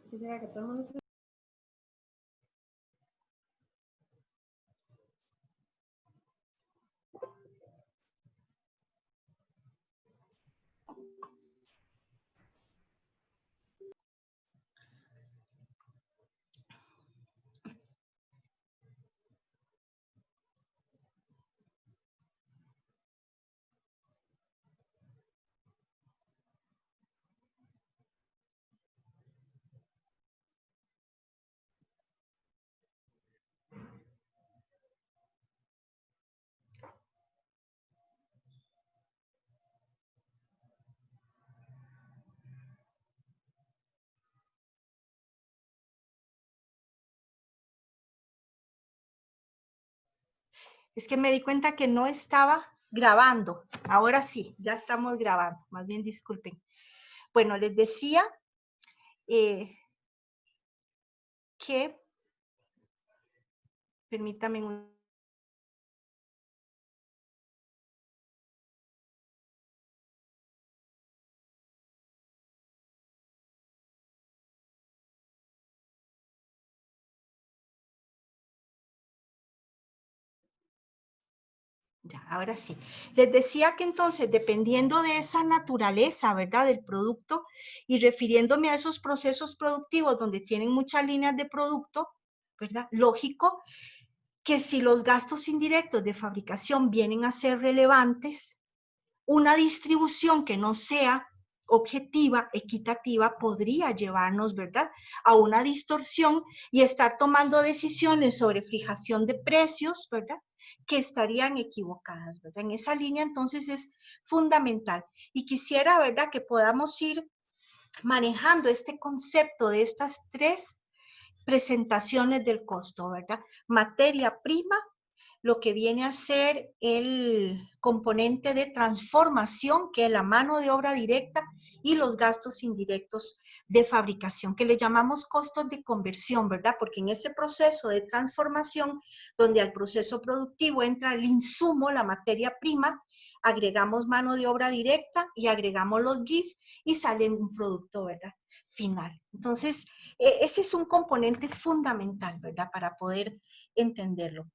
Quisiera que todo el mundo se... Es que me di cuenta que no estaba grabando. Ahora sí, ya estamos grabando. Más bien disculpen. Bueno, les decía que, permítanme un... Ya, ahora sí. Les decía que entonces, dependiendo de esa naturaleza, ¿verdad?, del producto, y refiriéndome a esos procesos productivos donde tienen muchas líneas de producto, ¿verdad?, lógico que si los gastos indirectos de fabricación vienen a ser relevantes, una distribución que no sea objetiva, equitativa, podría llevarnos, ¿verdad?, a una distorsión y estar tomando decisiones sobre fijación de precios, ¿verdad?, que estarían equivocadas, ¿verdad? En esa línea, entonces, es fundamental. Y quisiera, ¿verdad?, que podamos ir manejando este concepto de estas tres presentaciones del costo, ¿verdad? Materia prima, lo que viene a ser el componente de transformación, que es la mano de obra directa, y los gastos indirectos de fabricación, que le llamamos costos de conversión, ¿verdad? Porque en ese proceso de transformación, donde al proceso productivo entra el insumo, la materia prima, agregamos mano de obra directa y agregamos los GIFs y sale un producto, ¿verdad?, final. Entonces, ese es un componente fundamental, ¿verdad?, para poder entenderlo.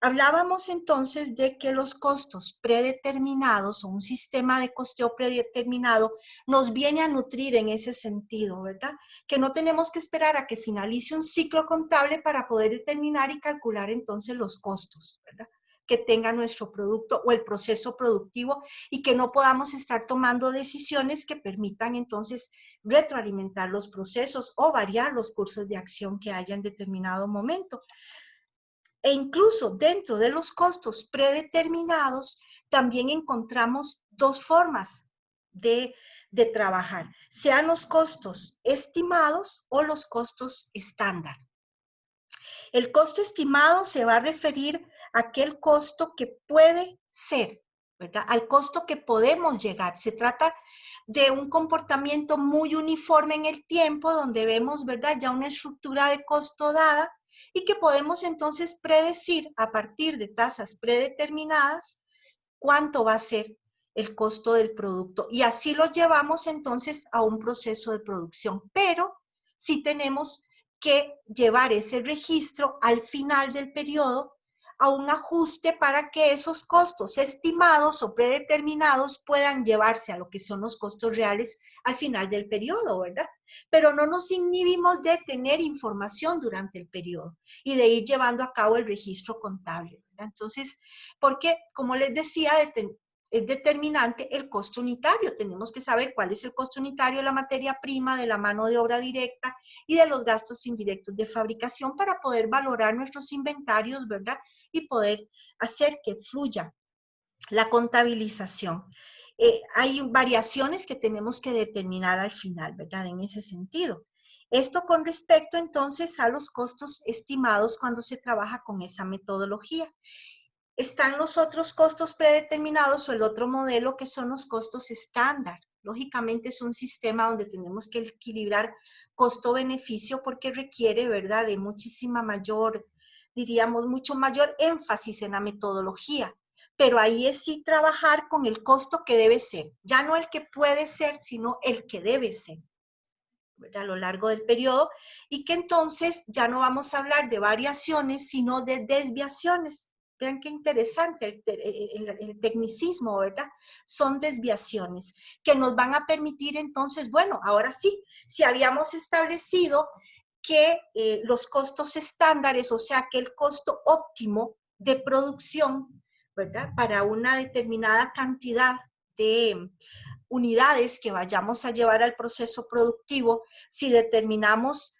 Hablábamos entonces de que los costos predeterminados o un sistema de costeo predeterminado nos viene a nutrir en ese sentido, ¿verdad? Que no tenemos que esperar a que finalice un ciclo contable para poder determinar y calcular entonces los costos, ¿verdad?, que tenga nuestro producto o el proceso productivo, y que no podamos estar tomando decisiones que permitan entonces retroalimentar los procesos o variar los cursos de acción que haya en determinado momento. E incluso dentro de los costos predeterminados también encontramos dos formas de trabajar, sean los costos estimados o los costos estándar. El costo estimado se va a referir a aquel costo que puede ser, ¿verdad?, al costo que podemos llegar. Se trata de un comportamiento muy uniforme en el tiempo, donde vemos, ¿verdad?, ya una estructura de costo dada, y que podemos entonces predecir a partir de tasas predeterminadas cuánto va a ser el costo del producto. Y así lo llevamos entonces a un proceso de producción. Pero sí tenemos que llevar ese registro al final del periodo a un ajuste para que esos costos estimados o predeterminados puedan llevarse a lo que son los costos reales al final del periodo, ¿verdad? Pero no nos inhibimos de tener información durante el periodo y de ir llevando a cabo el registro contable, ¿verdad? Entonces, porque, como les decía, es determinante el costo unitario. Tenemos que saber cuál es el costo unitario de la materia prima, de la mano de obra directa y de los gastos indirectos de fabricación para poder valorar nuestros inventarios, ¿verdad?, y poder hacer que fluya la contabilización. Hay variaciones que tenemos que determinar al final, ¿verdad?, en ese sentido. Esto con respecto entonces a los costos estimados cuando se trabaja con esa metodología. Están los otros costos predeterminados o el otro modelo, que son los costos estándar. Lógicamente es un sistema donde tenemos que equilibrar costo-beneficio, porque requiere, ¿verdad?, de muchísima mayor, diríamos, mucho mayor énfasis en la metodología. Pero ahí es sí trabajar con el costo que debe ser, ya no el que puede ser, sino el que debe ser. ¿verdad? A lo largo del periodo, y que entonces ya no vamos a hablar de variaciones, sino de desviaciones. Vean qué interesante el tecnicismo, ¿verdad? Son desviaciones que nos van a permitir entonces, bueno, ahora sí, si habíamos establecido que los costos estándares, o sea, que el costo óptimo de producción, ¿verdad? Para una determinada cantidad de unidades que vayamos a llevar al proceso productivo, si determinamos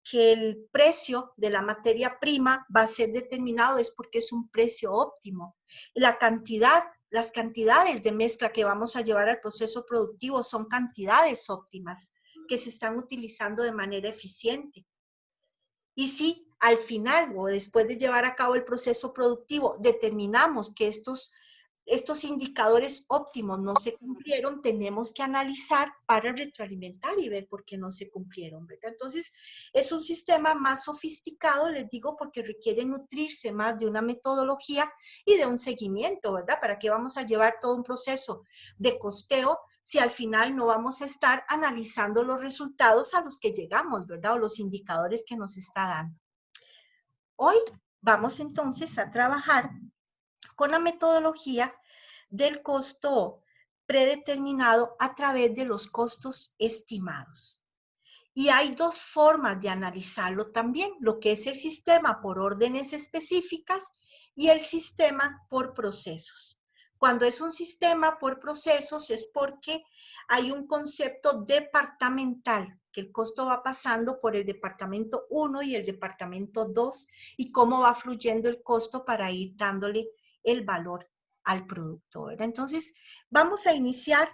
que el precio de la materia prima va a ser determinado es porque es un precio óptimo. La cantidad, las cantidades de mezcla que vamos a llevar al proceso productivo son cantidades óptimas que se están utilizando de manera eficiente. Y si al final o después de llevar a cabo el proceso productivo determinamos que estos indicadores óptimos no se cumplieron, tenemos que analizar para retroalimentar y ver por qué no se cumplieron, ¿verdad? Entonces, es un sistema más sofisticado, les digo, porque requiere nutrirse más de una metodología y de un seguimiento, ¿verdad? ¿Para qué vamos a llevar todo un proceso de costeo si al final no vamos a estar analizando los resultados a los que llegamos, ¿verdad? O los indicadores que nos está dando. Hoy vamos entonces a trabajar con la metodología del costo predeterminado a través de los costos estimados. Y hay dos formas de analizarlo también, lo que es el sistema por órdenes específicas y el sistema por procesos. Cuando es un sistema por procesos es porque hay un concepto departamental, que el costo va pasando por el departamento 1 y el departamento 2 y cómo va fluyendo el costo para ir dándole el valor al producto, ¿verdad? Entonces, vamos a iniciar,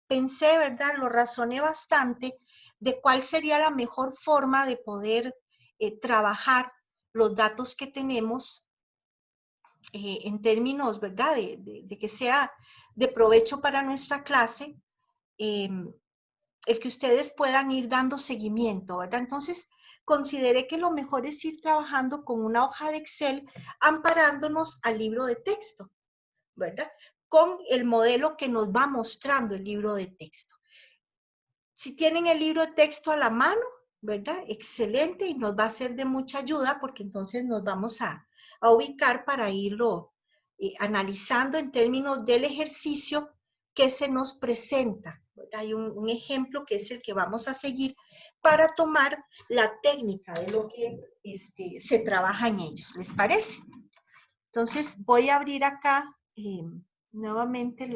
pensé, ¿verdad? Lo razoné bastante de cuál sería la mejor forma de poder trabajar los datos que tenemos en términos, ¿verdad? De que sea de provecho para nuestra clase, el que ustedes puedan ir dando seguimiento, ¿verdad? Entonces, consideré que lo mejor es ir trabajando con una hoja de Excel amparándonos al libro de texto, ¿verdad? Con el modelo que nos va mostrando el libro de texto. Si tienen el libro de texto a la mano, ¿verdad? Excelente, y nos va a ser de mucha ayuda porque entonces nos vamos a ubicar para irlo analizando en términos del ejercicio que se nos presenta. Hay un ejemplo que es el que vamos a seguir para tomar la técnica de lo que se trabaja en ellos. ¿Les parece? Entonces voy a abrir acá nuevamente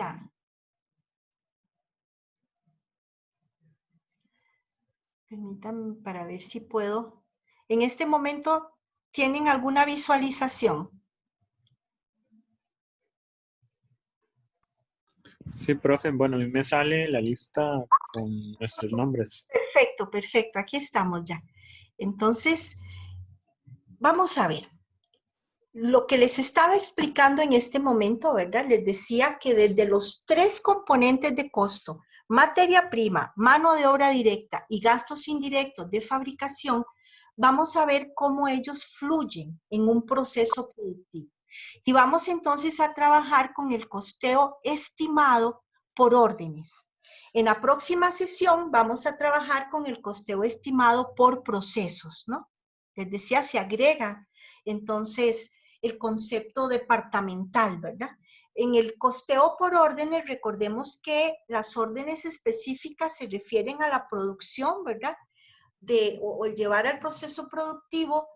permítanme para ver si puedo. En este momento, ¿tienen alguna visualización? Sí, profe. Bueno, a mí me sale la lista con nuestros nombres. Perfecto, perfecto. Aquí estamos ya. Entonces, vamos a ver. Lo que les estaba explicando en este momento, ¿verdad? Les decía que desde los tres componentes de costo, materia prima, mano de obra directa y gastos indirectos de fabricación, vamos a ver cómo ellos fluyen en un proceso productivo. Y vamos entonces a trabajar con el costeo estimado por órdenes. En la próxima sesión vamos a trabajar con el costeo estimado por procesos, ¿no? Les decía, se agrega entonces el concepto departamental, ¿verdad? En el costeo por órdenes, recordemos que las órdenes específicas se refieren a la producción, ¿verdad? O el llevar al proceso productivo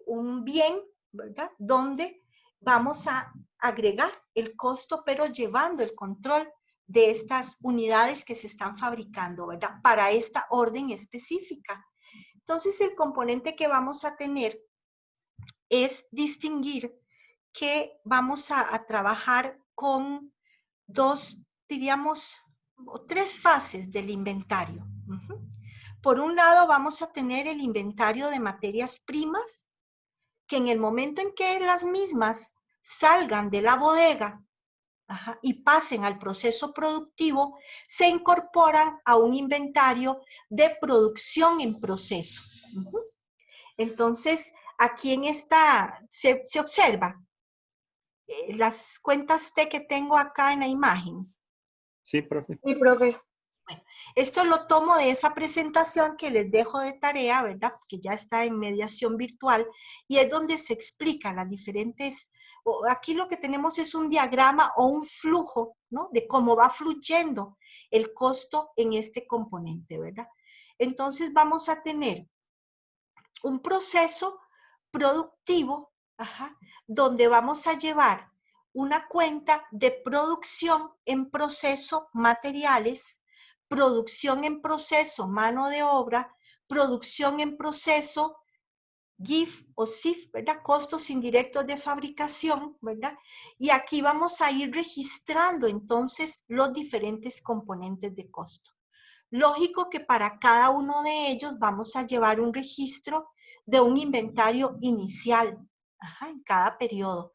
un bien, ¿verdad? Donde vamos a agregar el costo, pero llevando el control de estas unidades que se están fabricando, ¿verdad? Para esta orden específica. Entonces, el componente que vamos a tener es distinguir que vamos a trabajar con dos, diríamos, tres fases del inventario. Por un lado, vamos a tener el inventario de materias primas, que en el momento en que las mismas salgan de la bodega y pasen al proceso productivo, se incorporan a un inventario de producción en proceso. Entonces, aquí en esta se observa las cuentas T que tengo acá en la imagen. Sí, profe. Sí, profe. Esto lo tomo de esa presentación que les dejo de tarea, ¿verdad? Que ya está en mediación virtual y es donde se explican las diferentes, aquí lo que tenemos es un diagrama o un flujo, ¿no? De cómo va fluyendo el costo en este componente, ¿verdad? Entonces vamos a tener un proceso productivo, donde vamos a llevar una cuenta de producción en proceso materiales, producción en proceso mano de obra, producción en proceso GIF o SIF, ¿verdad? Costos indirectos de fabricación, ¿verdad? Y aquí vamos a ir registrando entonces los diferentes componentes de costo. Lógico que para cada uno de ellos vamos a llevar un registro de un inventario inicial en cada periodo.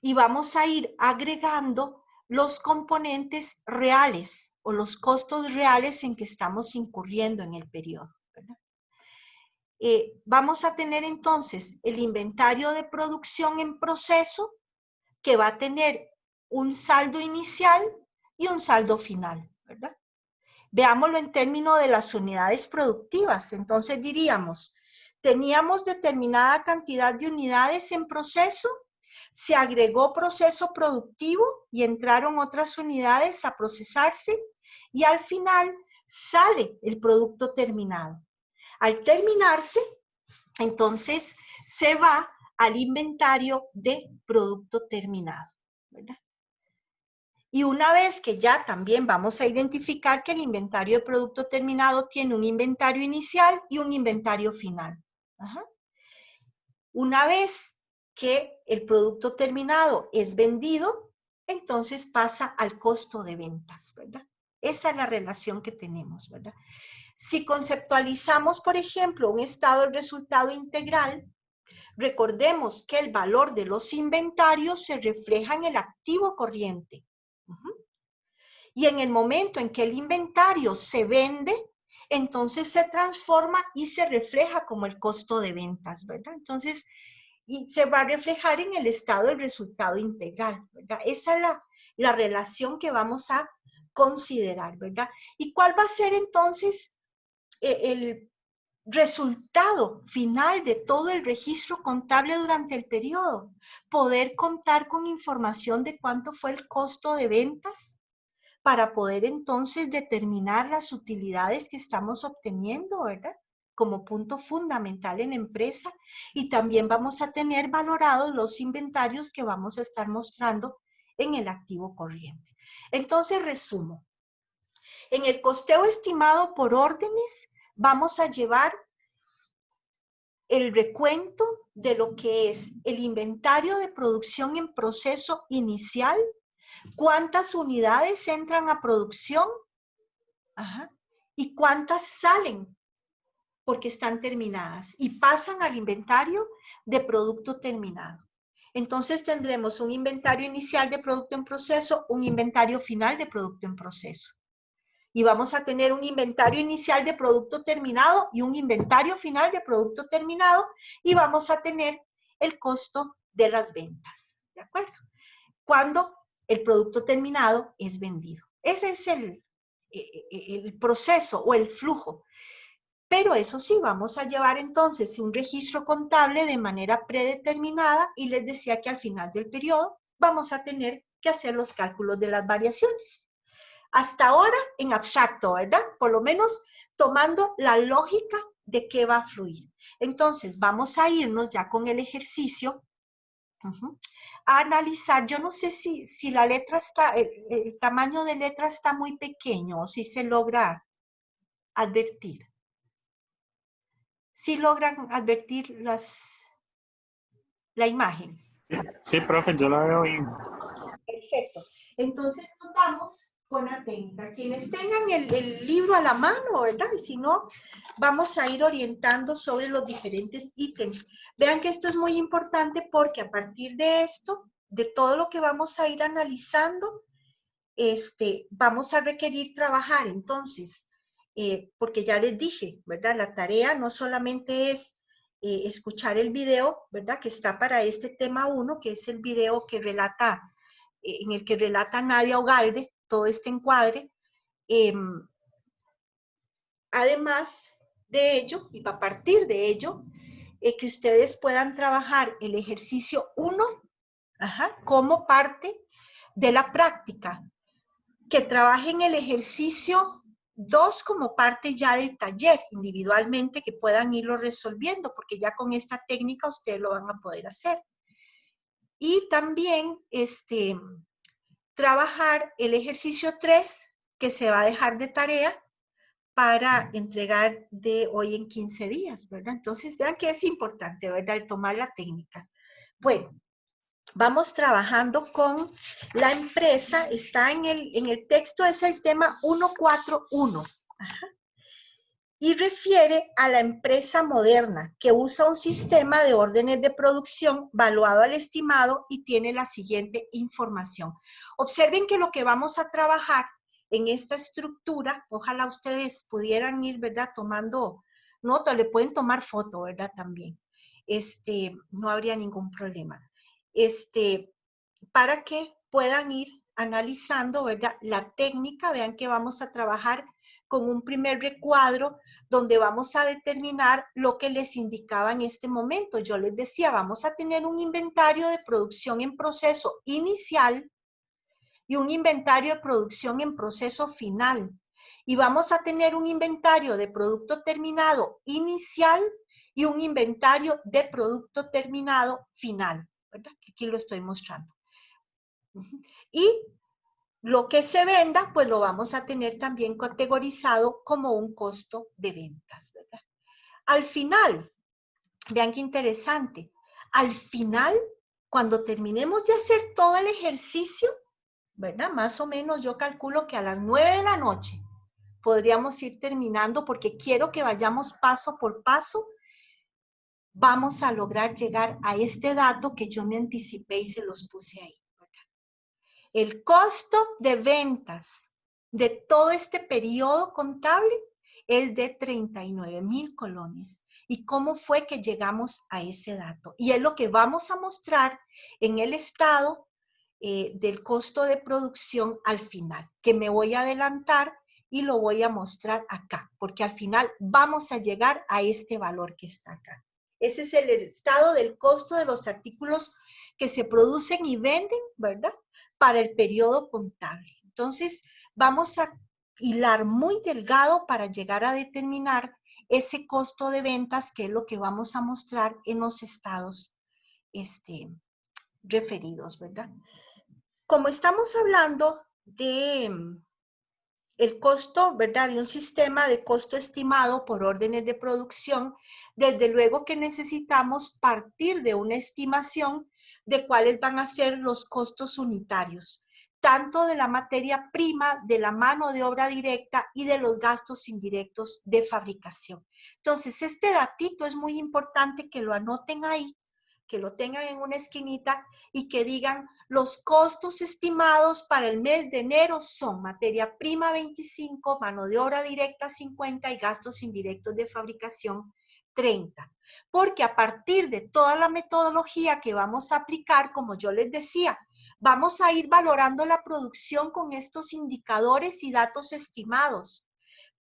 Y vamos a ir agregando los componentes reales o los costos reales en que estamos incurriendo en el periodo, ¿verdad? Vamos a tener entonces el inventario de producción en proceso que va a tener un saldo inicial y un saldo final, ¿verdad? Veámoslo en términos de las unidades productivas. Entonces diríamos, teníamos determinada cantidad de unidades en proceso, se agregó proceso productivo y entraron otras unidades a procesarse y al final sale el producto terminado. Al terminarse, entonces se va al inventario de producto terminado, ¿verdad? Y una vez que ya también vamos a identificar que el inventario de producto terminado tiene un inventario inicial y un inventario final. Una vez que el producto terminado es vendido, entonces pasa al costo de ventas, ¿verdad? Esa es la relación que tenemos, ¿verdad? Si conceptualizamos, por ejemplo, un estado de resultado integral, recordemos que el valor de los inventarios se refleja en el activo corriente. Y en el momento en que el inventario se vende, entonces se transforma y se refleja como el costo de ventas, ¿verdad? Entonces, y se va a reflejar en el estado del resultado integral, ¿verdad? Esa es la relación que vamos a considerar, ¿verdad? ¿Y cuál va a ser entonces el resultado final de todo el registro contable durante el periodo? Poder contar con información de cuánto fue el costo de ventas, para poder entonces determinar las utilidades que estamos obteniendo, ¿verdad? Como punto fundamental en la empresa, y también vamos a tener valorados los inventarios que vamos a estar mostrando en el activo corriente. Entonces, resumo. En el costeo estimado por órdenes, vamos a llevar el recuento de lo que es el inventario de producción en proceso inicial, cuántas unidades entran a producción y cuántas salen porque están terminadas y pasan al inventario de producto terminado. Entonces tendremos un inventario inicial de producto en proceso, un inventario final de producto en proceso. Y vamos a tener un inventario inicial de producto terminado y un inventario final de producto terminado, y vamos a tener el costo de las ventas, ¿de acuerdo? Cuando el producto terminado es vendido. Ese es el proceso o el flujo. Pero eso sí, vamos a llevar entonces un registro contable de manera predeterminada, y les decía que al final del periodo vamos a tener que hacer los cálculos de las variaciones. Hasta ahora en abstracto, ¿verdad? Por lo menos tomando la lógica de qué va a fluir. Entonces vamos a irnos ya con el ejercicio a analizar. Yo no sé si la letra está, el tamaño de letra está muy pequeño o si se logra advertir. ¿Sí logran advertir la imagen? Sí, profe, yo la veo bien. Perfecto. Entonces nos vamos con la técnica. Quienes tengan el libro a la mano, ¿verdad? Y si no, vamos a ir orientando sobre los diferentes ítems. Vean que esto es muy importante porque a partir de esto, de todo lo que vamos a ir analizando, vamos a requerir trabajar. Entonces, porque ya les dije, ¿verdad? La tarea no solamente es escuchar el video, ¿verdad? Que está para este tema 1, que es el video que relata, en el que relata Nadia Ugalde todo este encuadre, Además de ello, y a partir de ello, que ustedes puedan trabajar el ejercicio 1 como parte de la práctica, que trabajen el ejercicio 2 como parte ya del taller individualmente, que puedan irlo resolviendo, porque ya con esta técnica ustedes lo van a poder hacer. Y también trabajar el ejercicio 3, que se va a dejar de tarea para entregar de hoy en 15 días, ¿verdad? Entonces, vean que es importante, ¿verdad? El tomar la técnica. Bueno, vamos trabajando con la empresa, está en el texto, es el tema 141. Y refiere a la empresa moderna que usa un sistema de órdenes de producción valuado al estimado y tiene la siguiente información. Observen que lo que vamos a trabajar en esta estructura, ojalá ustedes pudieran ir, ¿verdad? Tomando nota, le pueden tomar foto, ¿verdad? También. No habría ningún problema. Para que puedan ir analizando, ¿verdad? La técnica, vean que vamos a trabajar con un primer recuadro donde vamos a determinar lo que les indicaba en este momento. Yo les decía, vamos a tener un inventario de producción en proceso inicial y un inventario de producción en proceso final. Y vamos a tener un inventario de producto terminado inicial y un inventario de producto terminado final, ¿verdad? Aquí lo estoy mostrando. Y lo que se venda, pues lo vamos a tener también categorizado como un costo de ventas, ¿verdad? Al final, vean qué interesante, al final, cuando terminemos de hacer todo el ejercicio, ¿verdad? Más o menos yo calculo que a las 9 de la noche podríamos ir terminando porque quiero que vayamos paso por paso. Vamos a lograr llegar a este dato que yo me anticipé y se los puse ahí. El costo de ventas de todo este periodo contable es de 39,000 colones. ¿Y cómo fue que llegamos a ese dato? Y es lo que vamos a mostrar en el estado del costo de producción al final, que me voy a adelantar y lo voy a mostrar acá, porque al final vamos a llegar a este valor que está acá. Ese es el estado del costo de los artículos que se producen y venden, ¿verdad? Para el periodo contable. Entonces, vamos a hilar muy delgado para llegar a determinar ese costo de ventas, que es lo que vamos a mostrar en los estados referidos, ¿verdad? Como estamos hablando de el costo, ¿verdad? De un sistema de costo estimado por órdenes de producción, desde luego que necesitamos partir de una estimación de cuáles van a ser los costos unitarios, tanto de la materia prima, de la mano de obra directa y de los gastos indirectos de fabricación. Entonces, este datito es muy importante que lo anoten ahí, que lo tengan en una esquinita y que digan los costos estimados para el mes de enero son materia prima 25, mano de obra directa 50 y gastos indirectos de fabricación 30. Porque a partir de toda la metodología que vamos a aplicar, como yo les decía, vamos a ir valorando la producción con estos indicadores y datos estimados.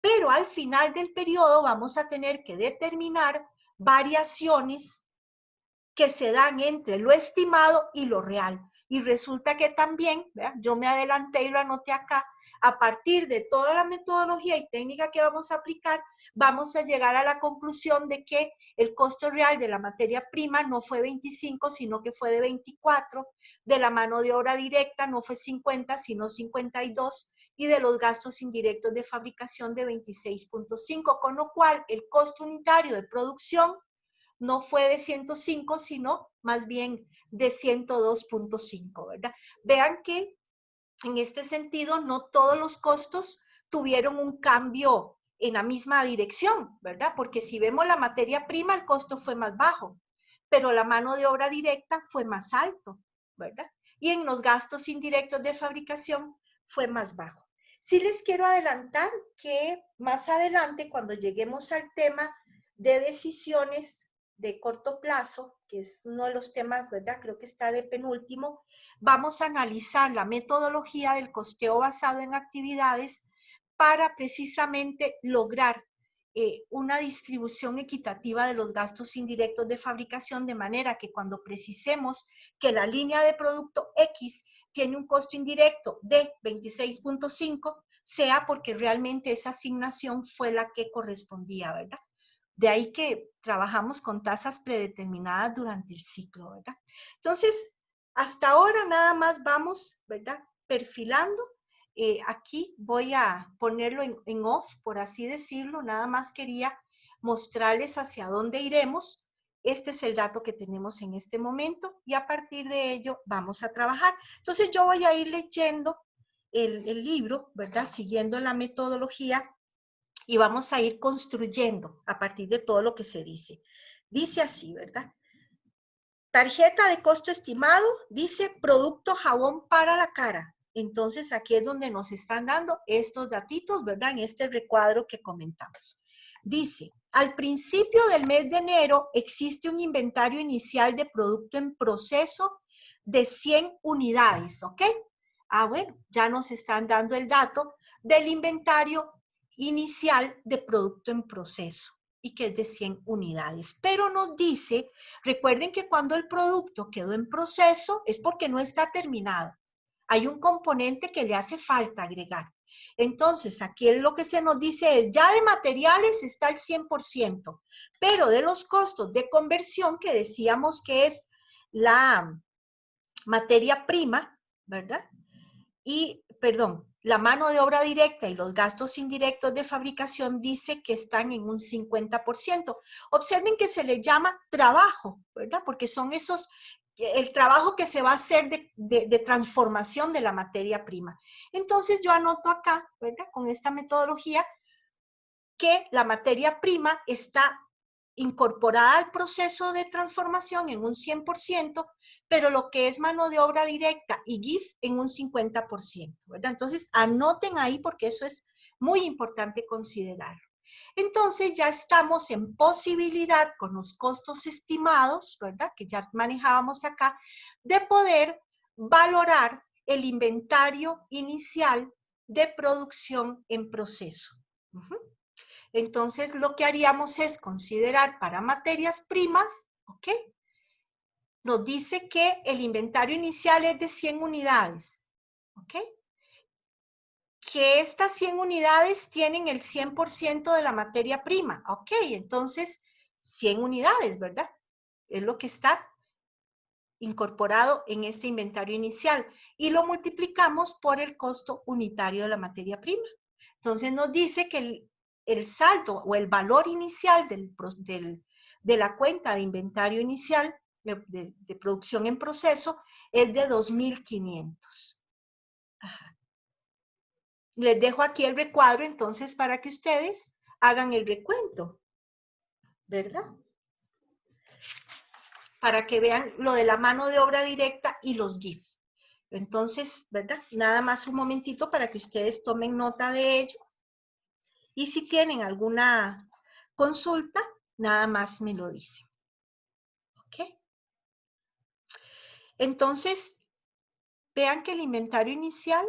Pero al final del periodo vamos a tener que determinar variaciones que se dan entre lo estimado y lo real. Y resulta que también, ¿verdad? Yo me adelanté y lo anoté acá, a partir de toda la metodología y técnica que vamos a aplicar, vamos a llegar a la conclusión de que el costo real de la materia prima no fue 25, sino que fue de 24, de la mano de obra directa no fue 50, sino 52, y de los gastos indirectos de fabricación de 26,5, con lo cual el costo unitario de producción no fue de 105, sino más bien de 102,5, ¿verdad? Vean que en este sentido no todos los costos tuvieron un cambio en la misma dirección, ¿verdad? Porque si vemos la materia prima, el costo fue más bajo, pero la mano de obra directa fue más alto, ¿verdad? Y en los gastos indirectos de fabricación fue más bajo. Sí les quiero adelantar que más adelante, cuando lleguemos al tema de decisiones de corto plazo, que es uno de los temas, ¿verdad? Creo que está de penúltimo, vamos a analizar la metodología del costeo basado en actividades para precisamente lograr una distribución equitativa de los gastos indirectos de fabricación, de manera que cuando precisemos que la línea de producto X tiene un costo indirecto de 26.5, sea porque realmente esa asignación fue la que correspondía, ¿verdad? De ahí que trabajamos con tasas predeterminadas durante el ciclo, ¿verdad? Entonces, hasta ahora nada más vamos, ¿verdad? Perfilando. Aquí voy a ponerlo en off, por así decirlo. Nada más quería mostrarles hacia dónde iremos. Este es el dato que tenemos en este momento y a partir de ello vamos a trabajar. Entonces yo voy a ir leyendo el libro, ¿verdad? Siguiendo la metodología y vamos a ir construyendo a partir de todo lo que se dice. Dice así, ¿verdad? Tarjeta de costo estimado, dice producto jabón para la cara. Entonces aquí es donde nos están dando estos datitos, ¿verdad? En este recuadro que comentamos. Dice, al principio del mes de enero existe un inventario inicial de producto en proceso de 100 unidades, ¿ok? Ah, bueno, ya nos están dando el dato del inventario inicial de producto en proceso y que es de 100 unidades. Pero nos dice, recuerden que cuando el producto quedó en proceso es porque no está terminado. Hay un componente que le hace falta agregar. Entonces, aquí lo que se nos dice es, ya de materiales está el 100%, pero de los costos de conversión, que decíamos que es la materia prima, ¿verdad? Y, perdón, la mano de obra directa y los gastos indirectos de fabricación dice que están en un 50%. Observen que se le llama trabajo, ¿verdad? Porque son esos, el trabajo que se va a hacer de transformación de la materia prima. Entonces yo anoto acá, ¿verdad? Con esta metodología, que la materia prima está incorporada al proceso de transformación en un 100%, pero lo que es mano de obra directa y GIF en un 50%, ¿verdad? Entonces, anoten ahí porque eso es muy importante considerar. Entonces, ya estamos en posibilidad con los costos estimados, ¿verdad? Que ya manejábamos acá, de poder valorar el inventario inicial de producción en proceso. Entonces, lo que haríamos es considerar para materias primas, ¿ok? Nos dice que el inventario inicial es de 100 unidades, ¿ok? Que estas 100 unidades tienen el 100% de la materia prima, ¿ok? Entonces, 100 unidades, ¿verdad? Es lo que está incorporado en este inventario inicial y lo multiplicamos por el costo unitario de la materia prima. Entonces, nos dice que el saldo o el valor inicial de la cuenta de inventario inicial de producción en proceso es de 2.500. Les dejo aquí el recuadro entonces para que ustedes hagan el recuento, ¿verdad? Para que vean lo de la mano de obra directa y los GIFs. Entonces, ¿verdad? Nada más un momentito para que ustedes tomen nota de ello. Y si tienen alguna consulta, nada más me lo dicen. ¿Ok? Entonces, vean que el inventario inicial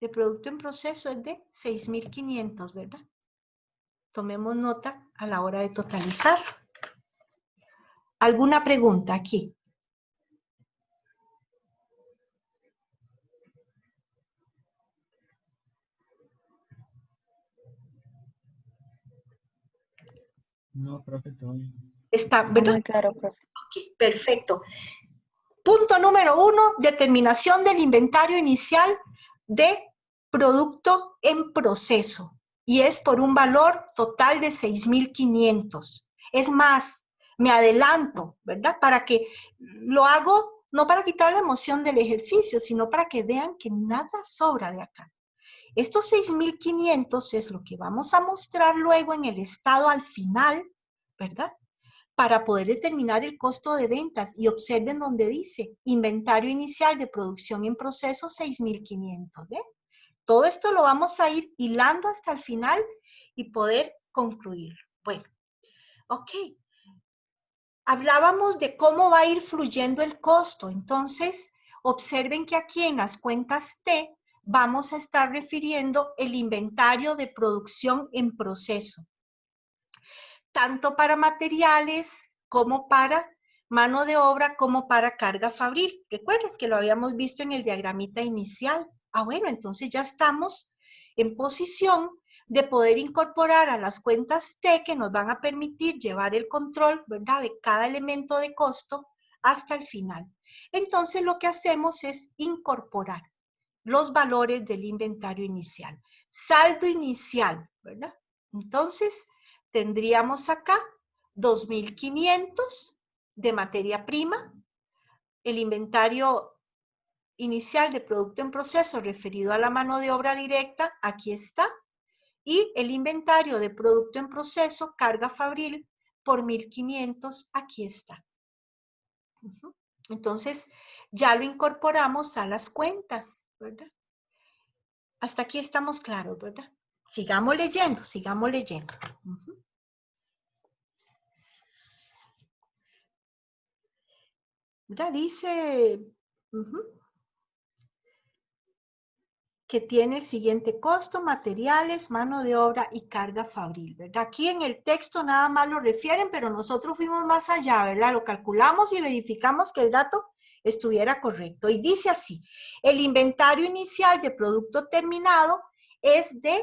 de producto en proceso es de 6.500, ¿verdad? Tomemos nota a la hora de totalizar. ¿Alguna pregunta aquí? No, profe, todo bien. Está, ¿verdad? Muy claro, profe. Ok, perfecto. Punto número 1, determinación del inventario inicial de producto en proceso. Y es por un valor total de 6.500. Es más, me adelanto, ¿verdad? Para que lo hago, no para quitar la emoción del ejercicio, sino para que vean que nada sobra de acá. Estos 6.500 es lo que vamos a mostrar luego en el estado al final, ¿verdad? Para poder determinar el costo de ventas. Y observen donde dice inventario inicial de producción en proceso 6.500. ¿Ven? Todo esto lo vamos a ir hilando hasta el final y poder concluir. Bueno, ok. Hablábamos de cómo va a ir fluyendo el costo. Entonces, observen que aquí en las cuentas T vamos a estar refiriendo el inventario de producción en proceso, tanto para materiales como para mano de obra, como para carga fabril. Recuerden que lo habíamos visto en el diagramita inicial. Ah, bueno, entonces ya estamos en posición de poder incorporar a las cuentas T que nos van a permitir llevar el control, ¿verdad?, de cada elemento de costo hasta el final. Entonces lo que hacemos es incorporar los valores del inventario inicial. Saldo inicial, ¿verdad? Entonces tendríamos acá 2.500 de materia prima, el inventario inicial de producto en proceso referido a la mano de obra directa, aquí está, y el inventario de producto en proceso, carga fabril, por 1.500, aquí está. Entonces, ya lo incorporamos a las cuentas, ¿verdad? Hasta aquí estamos claros, ¿verdad? Sigamos leyendo, sigamos leyendo. ¿Verdad? Dice que tiene el siguiente costo: materiales, mano de obra y carga fabril, ¿verdad? Aquí en el texto nada más lo refieren, pero nosotros fuimos más allá, ¿verdad? Lo calculamos y verificamos que el dato estuviera correcto. Y dice así: el inventario inicial de producto terminado es de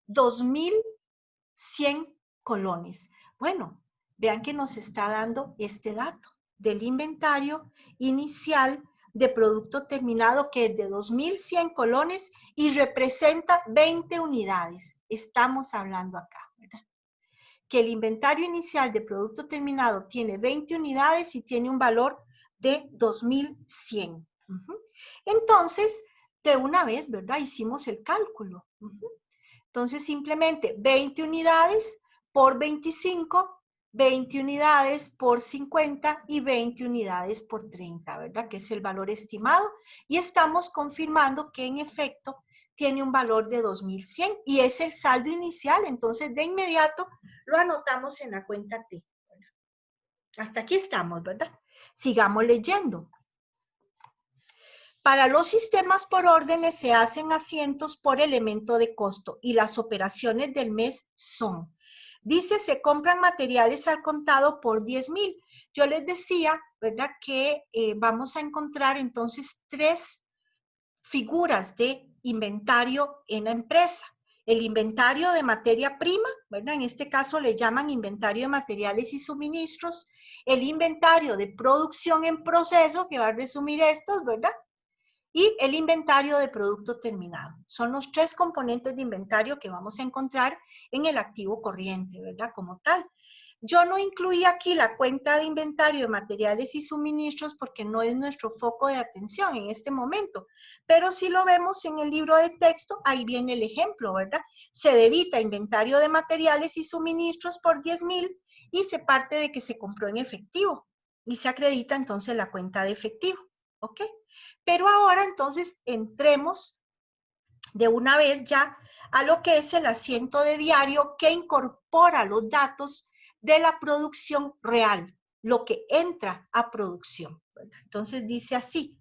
2.100 colones. Bueno, vean que nos está dando este dato del inventario inicial de producto terminado, que es de 2.100 colones y representa 20 unidades. Estamos hablando acá, ¿verdad? Que el inventario inicial de producto terminado tiene 20 unidades y tiene un valor de 2.100. Entonces, de una vez, ¿verdad?, hicimos el cálculo. Entonces, simplemente 20 unidades por 25, 20 unidades por 50 y 20 unidades por 30, ¿verdad? Que es el valor estimado. Y estamos confirmando que en efecto tiene un valor de 2.100 y es el saldo inicial. Entonces, de inmediato lo anotamos en la cuenta T. Hasta aquí estamos, ¿verdad? Sigamos leyendo. Para los sistemas por órdenes se hacen asientos por elemento de costo y las operaciones del mes son, dice, se compran materiales al contado por 10.000. Yo les decía, ¿verdad?, que vamos a encontrar entonces 3 figuras de inventario en la empresa. El inventario de materia prima, ¿verdad? En este caso le llaman inventario de materiales y suministros. El inventario de producción en proceso, que va a resumir estos, ¿verdad? Y el inventario de producto terminado. Son los 3 componentes de inventario que vamos a encontrar en el activo corriente, ¿verdad? Como tal. Yo no incluí aquí la cuenta de inventario de materiales y suministros porque no es nuestro foco de atención en este momento. Pero si lo vemos en el libro de texto, ahí viene el ejemplo, ¿verdad? Se debita inventario de materiales y suministros por 10.000 y se parte de que se compró en efectivo. Y se acredita entonces la cuenta de efectivo, ¿ok? Pero ahora entonces entremos de una vez ya a lo que es el asiento de diario, que incorpora los datos de la producción real, lo que entra a producción, ¿verdad? Entonces dice así,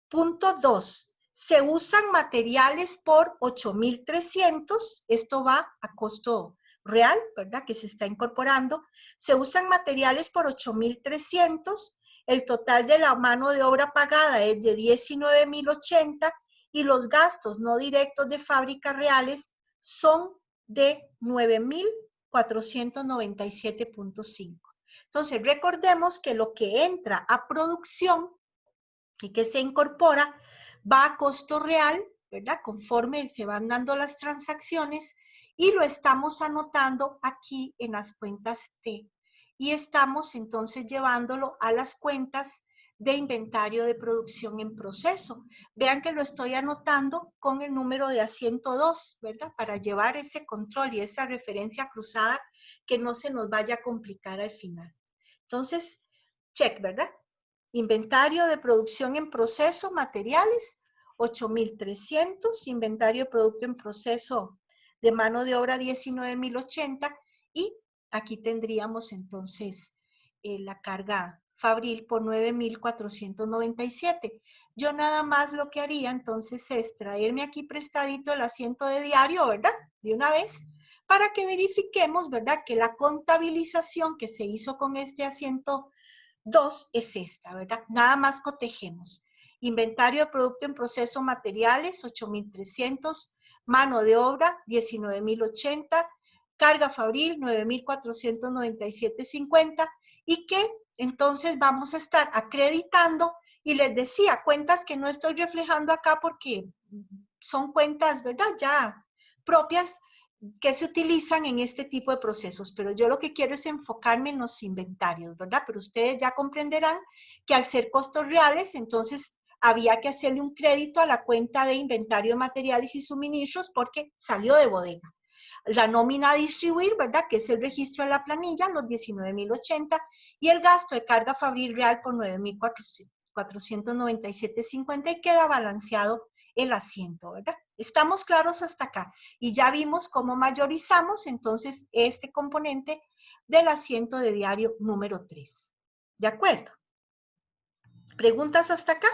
punto 2, se usan materiales por 8.300, esto va a costo real, ¿verdad?, que se está incorporando. Se usan materiales por 8.300, el total de la mano de obra pagada es de 19.080 y los gastos no directos de fábrica reales son de 9.497.5. Entonces, recordemos que lo que entra a producción y que se incorpora va a costo real, ¿verdad?, conforme se van dando las transacciones, y lo estamos anotando aquí en las cuentas T. Y estamos entonces llevándolo a las cuentas de inventario de producción en proceso. Vean que lo estoy anotando con el número de asiento 2, ¿verdad?, para llevar ese control y esa referencia cruzada que no se nos vaya a complicar al final. Entonces, check, ¿verdad? Inventario de producción en proceso, materiales, 8.300, inventario de producto en proceso de mano de obra, 19.080, y aquí tendríamos entonces la carga Fabril por 9.497. Yo nada más lo que haría entonces es traerme aquí prestadito el asiento de diario, ¿verdad? De una vez, para que verifiquemos, ¿verdad? Que la contabilización que se hizo con este asiento 2 es esta, ¿verdad? Nada más cotejemos. Inventario de producto en proceso materiales, 8.300. Mano de obra, 19.080. Carga fabril, 9.497.50. Y que entonces vamos a estar acreditando, y les decía, cuentas que no estoy reflejando acá porque son cuentas, ¿verdad? Ya propias que se utilizan en este tipo de procesos, pero yo lo que quiero es enfocarme en los inventarios, ¿verdad? Pero ustedes ya comprenderán que al ser costos reales, entonces había que hacerle un crédito a la cuenta de inventario de materiales y suministros porque salió de bodega. La nómina a distribuir, ¿verdad? Que es el registro de la planilla, los 19.080, y el gasto de carga fabril real por 9.497.50 y queda balanceado el asiento, ¿verdad? Estamos claros hasta acá y ya vimos cómo mayorizamos entonces este componente del asiento de diario número 3. ¿De acuerdo? ¿Preguntas hasta acá?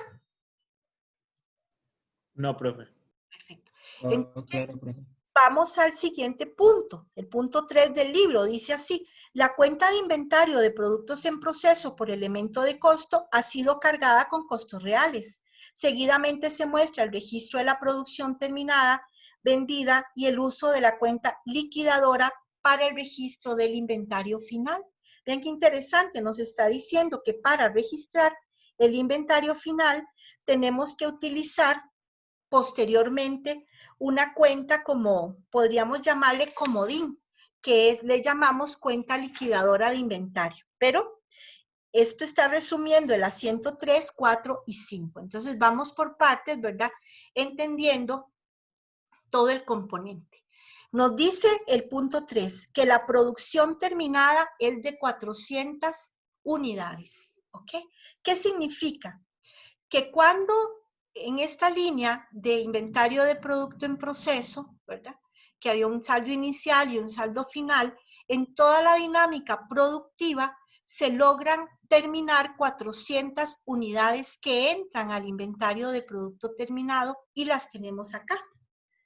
No, profe. Perfecto. Oh, Entonces, claro, profe. vamos al siguiente punto, el punto 3 del libro, dice así: la cuenta de inventario de productos en proceso por elemento de costo ha sido cargada con costos reales. Seguidamente se muestra el registro de la producción terminada, vendida y el uso de la cuenta liquidadora para el registro del inventario final. Vean qué interesante, nos está diciendo que para registrar el inventario final tenemos que utilizar posteriormente una cuenta como, podríamos llamarle comodín, que es, le llamamos cuenta liquidadora de inventario, pero esto está resumiendo el asiento 3, 4 y 5. Entonces vamos por partes, ¿verdad? Entendiendo todo el componente. Nos dice el punto 3 que la producción terminada es de 400 unidades, ¿ok? ¿Qué significa? Que cuando en esta línea de inventario de producto en proceso, ¿verdad? Que había un saldo inicial y un saldo final, en toda la dinámica productiva se logran terminar 400 unidades que entran al inventario de producto terminado y las tenemos acá.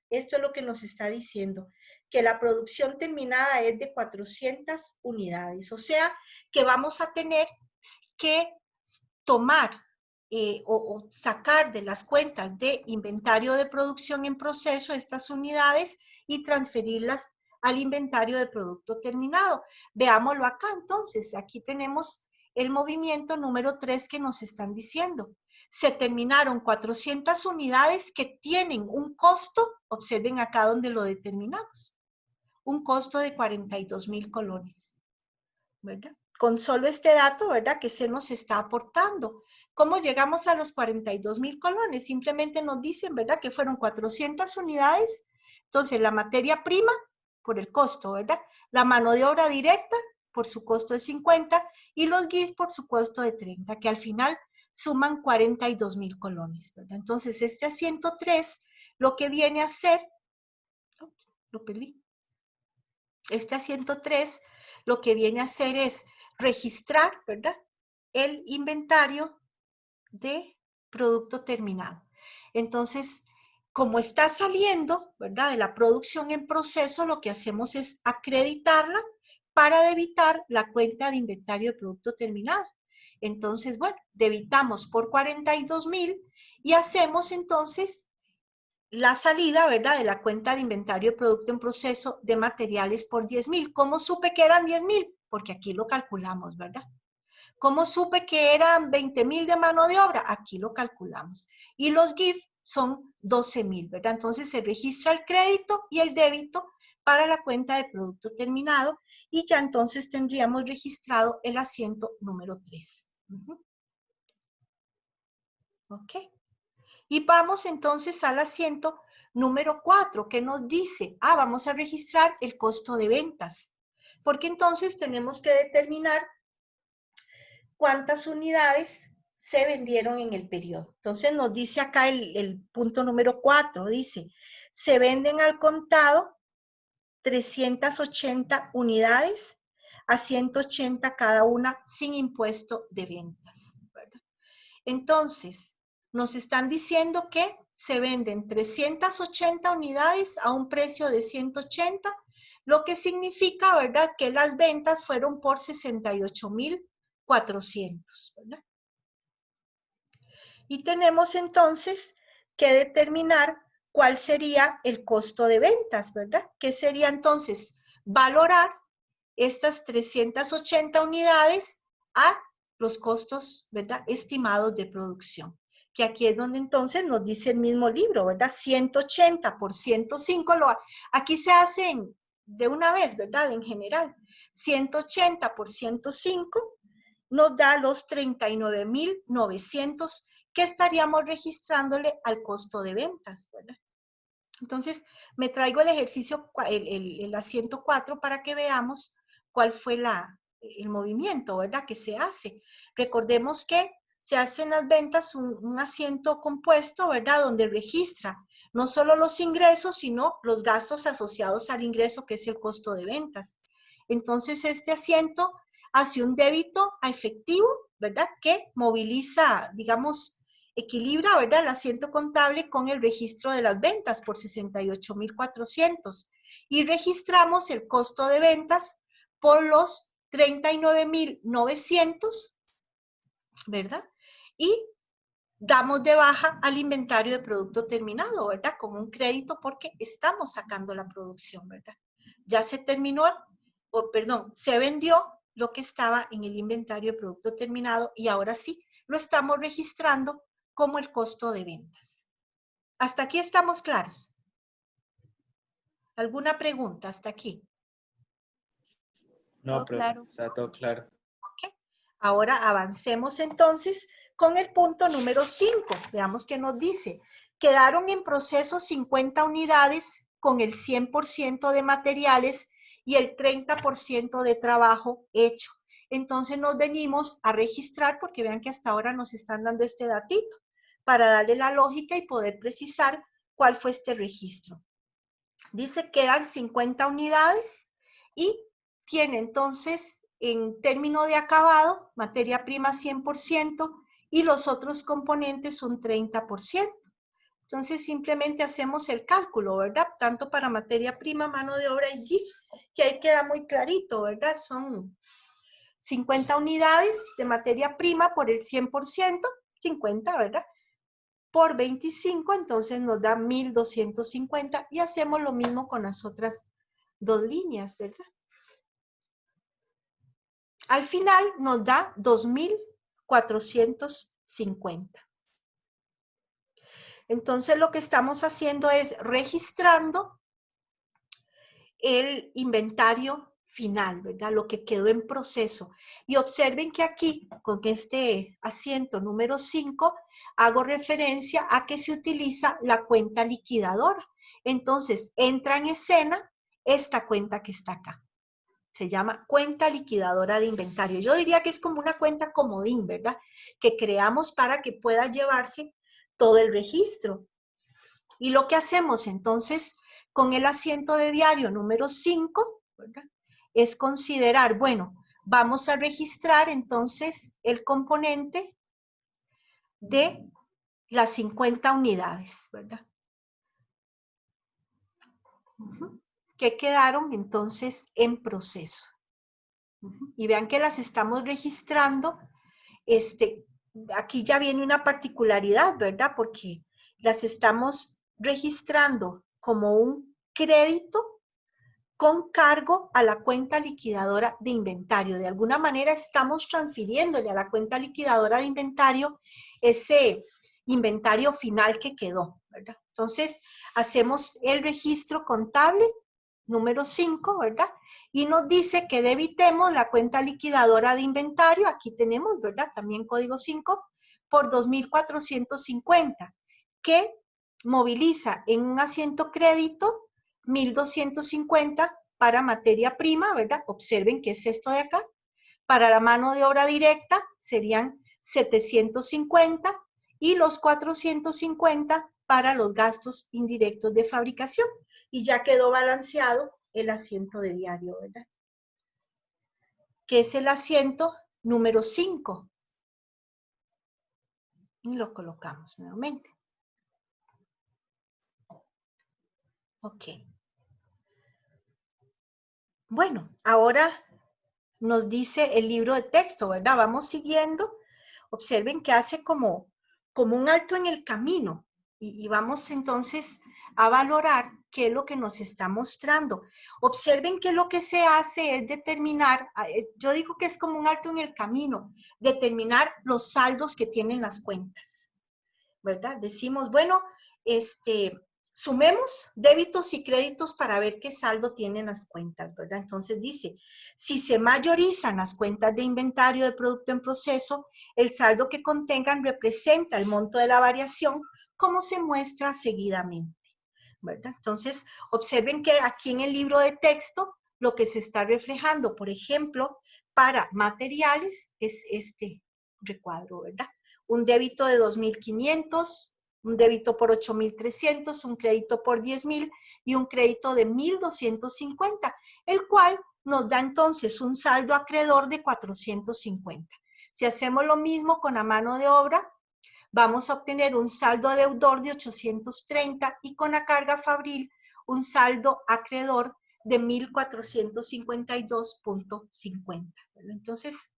Esto es lo que nos está diciendo, que la producción terminada es de 400 unidades, o sea, que vamos a tener que tomar o sacar de las cuentas de inventario de producción en proceso estas unidades y transferirlas al inventario de producto terminado. Veámoslo acá entonces, aquí tenemos el movimiento número 3 que nos están diciendo. Se terminaron 400 unidades que tienen un costo, observen acá donde lo determinamos, un costo de 42.000 colones, ¿verdad? Con solo este dato, ¿verdad? Que se nos está aportando. ¿Cómo llegamos a los 42.000 colones? Simplemente nos dicen, ¿verdad? Que fueron 400 unidades. Entonces, la materia prima, por el costo, ¿verdad? La mano de obra directa, por su costo de 50, y los GIF por su costo de 30, que al final suman 42.000 colones, ¿verdad? Entonces, este asiento 3, lo que viene a ser, ups, lo perdí. Este asiento 3, lo que viene a hacer es registrar, ¿verdad? El inventario de producto terminado. Entonces, como está saliendo, ¿verdad? De la producción en proceso, lo que hacemos es acreditarla para debitar la cuenta de inventario de producto terminado. Entonces, bueno, debitamos por 42.000 y hacemos entonces la salida, ¿verdad? De la cuenta de inventario de producto en proceso de materiales por 10.000. ¿Cómo supe que eran 10.000? Porque aquí lo calculamos, ¿verdad? ¿Cómo supe que eran 20.000 de mano de obra? Aquí lo calculamos. Y los GIF son 12.000, ¿verdad? Entonces se registra el crédito y el débito para la cuenta de producto terminado y ya entonces tendríamos registrado el asiento número 3. ¿Ok? Y vamos entonces al asiento número 4, que nos dice, vamos a registrar el costo de ventas, porque entonces tenemos que determinar cuántas unidades se vendieron en el periodo. Entonces nos dice acá el punto número 4, dice, se venden al contado 380 unidades a 180 cada una sin impuesto de ventas, ¿verdad? Entonces, nos están diciendo que se venden 380 unidades a un precio de 180, lo que significa, ¿verdad?, que las ventas fueron por 68,400, ¿verdad? Y tenemos entonces que determinar cuál sería el costo de ventas, ¿verdad? Que sería entonces valorar estas 380 unidades a los costos, ¿verdad?, estimados de producción. Que aquí es donde entonces nos dice el mismo libro, ¿verdad? 180 por 105, aquí se hacen de una vez, ¿verdad? En general. 180 por 105 nos da los 39,900 que estaríamos registrándole al costo de ventas, ¿verdad? Entonces, me traigo el ejercicio, el asiento 4 para que veamos cuál fue el movimiento, ¿verdad?, que se hace. Recordemos que se hace en las ventas un asiento compuesto, ¿verdad?, donde registra no solo los ingresos, sino los gastos asociados al ingreso, que es el costo de ventas. Entonces, este asiento hace un débito a efectivo, ¿verdad?, que moviliza, digamos, equilibra, ¿verdad?, el asiento contable con el registro de las ventas por 68,400 y registramos el costo de ventas por los 39,900, ¿verdad? Y damos de baja al inventario de producto terminado, ¿verdad?, como un crédito porque estamos sacando la producción, ¿verdad? Ya se terminó, se vendió lo que estaba en el inventario de producto terminado y ahora sí lo estamos registrando como el costo de ventas. ¿Hasta aquí estamos claros? ¿Alguna pregunta hasta aquí? No, profe, está todo claro. Ok. Ahora avancemos entonces con el punto número 5. Veamos qué nos dice. Quedaron en proceso 50 unidades con el 100% de materiales y el 30% de trabajo hecho. Entonces nos venimos a registrar porque vean que hasta ahora nos están dando este datito para darle la lógica y poder precisar cuál fue este registro. Dice que quedan 50 unidades y tiene entonces en término de acabado, materia prima 100% y los otros componentes son 30%. Entonces simplemente hacemos el cálculo, ¿verdad? Tanto para materia prima, mano de obra y GIF, que ahí queda muy clarito, ¿verdad? Son 50 unidades de materia prima por el 100%, 50, ¿verdad?, por 25, entonces nos da 1,250 y hacemos lo mismo con las otras dos líneas, ¿verdad? Al final nos da 2,450. Entonces lo que estamos haciendo es registrando el inventario final, ¿verdad?, lo que quedó en proceso. Y observen que aquí, con este asiento número 5, hago referencia a que se utiliza la cuenta liquidadora. Entonces, entra en escena esta cuenta que está acá. Se llama cuenta liquidadora de inventario. Yo diría que es como una cuenta comodín, ¿verdad?, que creamos para que pueda llevarse todo el registro. Y lo que hacemos entonces con el asiento de diario número 5, ¿verdad?, es considerar, bueno, vamos a registrar entonces el componente de las 50 unidades, ¿verdad?, que quedaron entonces en proceso. Y vean que las estamos registrando, aquí ya viene una particularidad, ¿verdad?, porque las estamos registrando como un crédito con cargo a la cuenta liquidadora de inventario. De alguna manera estamos transfiriéndole a la cuenta liquidadora de inventario ese inventario final que quedó, ¿verdad? Entonces, hacemos el registro contable número 5, ¿verdad? Y nos dice que debitemos la cuenta liquidadora de inventario, aquí tenemos, ¿verdad?, también código 5, por 2,450, que moviliza en un asiento crédito 1,250 para materia prima, ¿verdad? Observen qué es esto de acá. Para la mano de obra directa serían 750 y los 450 para los gastos indirectos de fabricación. Y ya quedó balanceado el asiento de diario, ¿verdad? que es el asiento número 5. Y lo colocamos nuevamente. Ok. Bueno, ahora nos dice el libro de texto, ¿verdad? Vamos siguiendo. Observen que hace como un alto en el camino. Y vamos entonces a valorar qué es lo que nos está mostrando. Observen que lo que se hace es determinar, yo digo que es como un alto en el camino, determinar los saldos que tienen las cuentas, ¿verdad? Decimos, bueno, sumemos débitos y créditos para ver qué saldo tienen las cuentas, ¿verdad? Entonces dice, si se mayorizan las cuentas de inventario de producto en proceso, el saldo que contengan representa el monto de la variación como se muestra seguidamente, ¿verdad? Entonces, observen que aquí en el libro de texto, lo que se está reflejando, por ejemplo, para materiales, es este recuadro, ¿verdad? Un débito de 2.500, un débito por 8.300, un crédito por 10.000 y un crédito de 1.250, el cual nos da entonces un saldo acreedor de 450. Si hacemos lo mismo con la mano de obra, vamos a obtener un saldo deudor de 830 y con la carga fabril un saldo acreedor de 1.452.50. Entonces,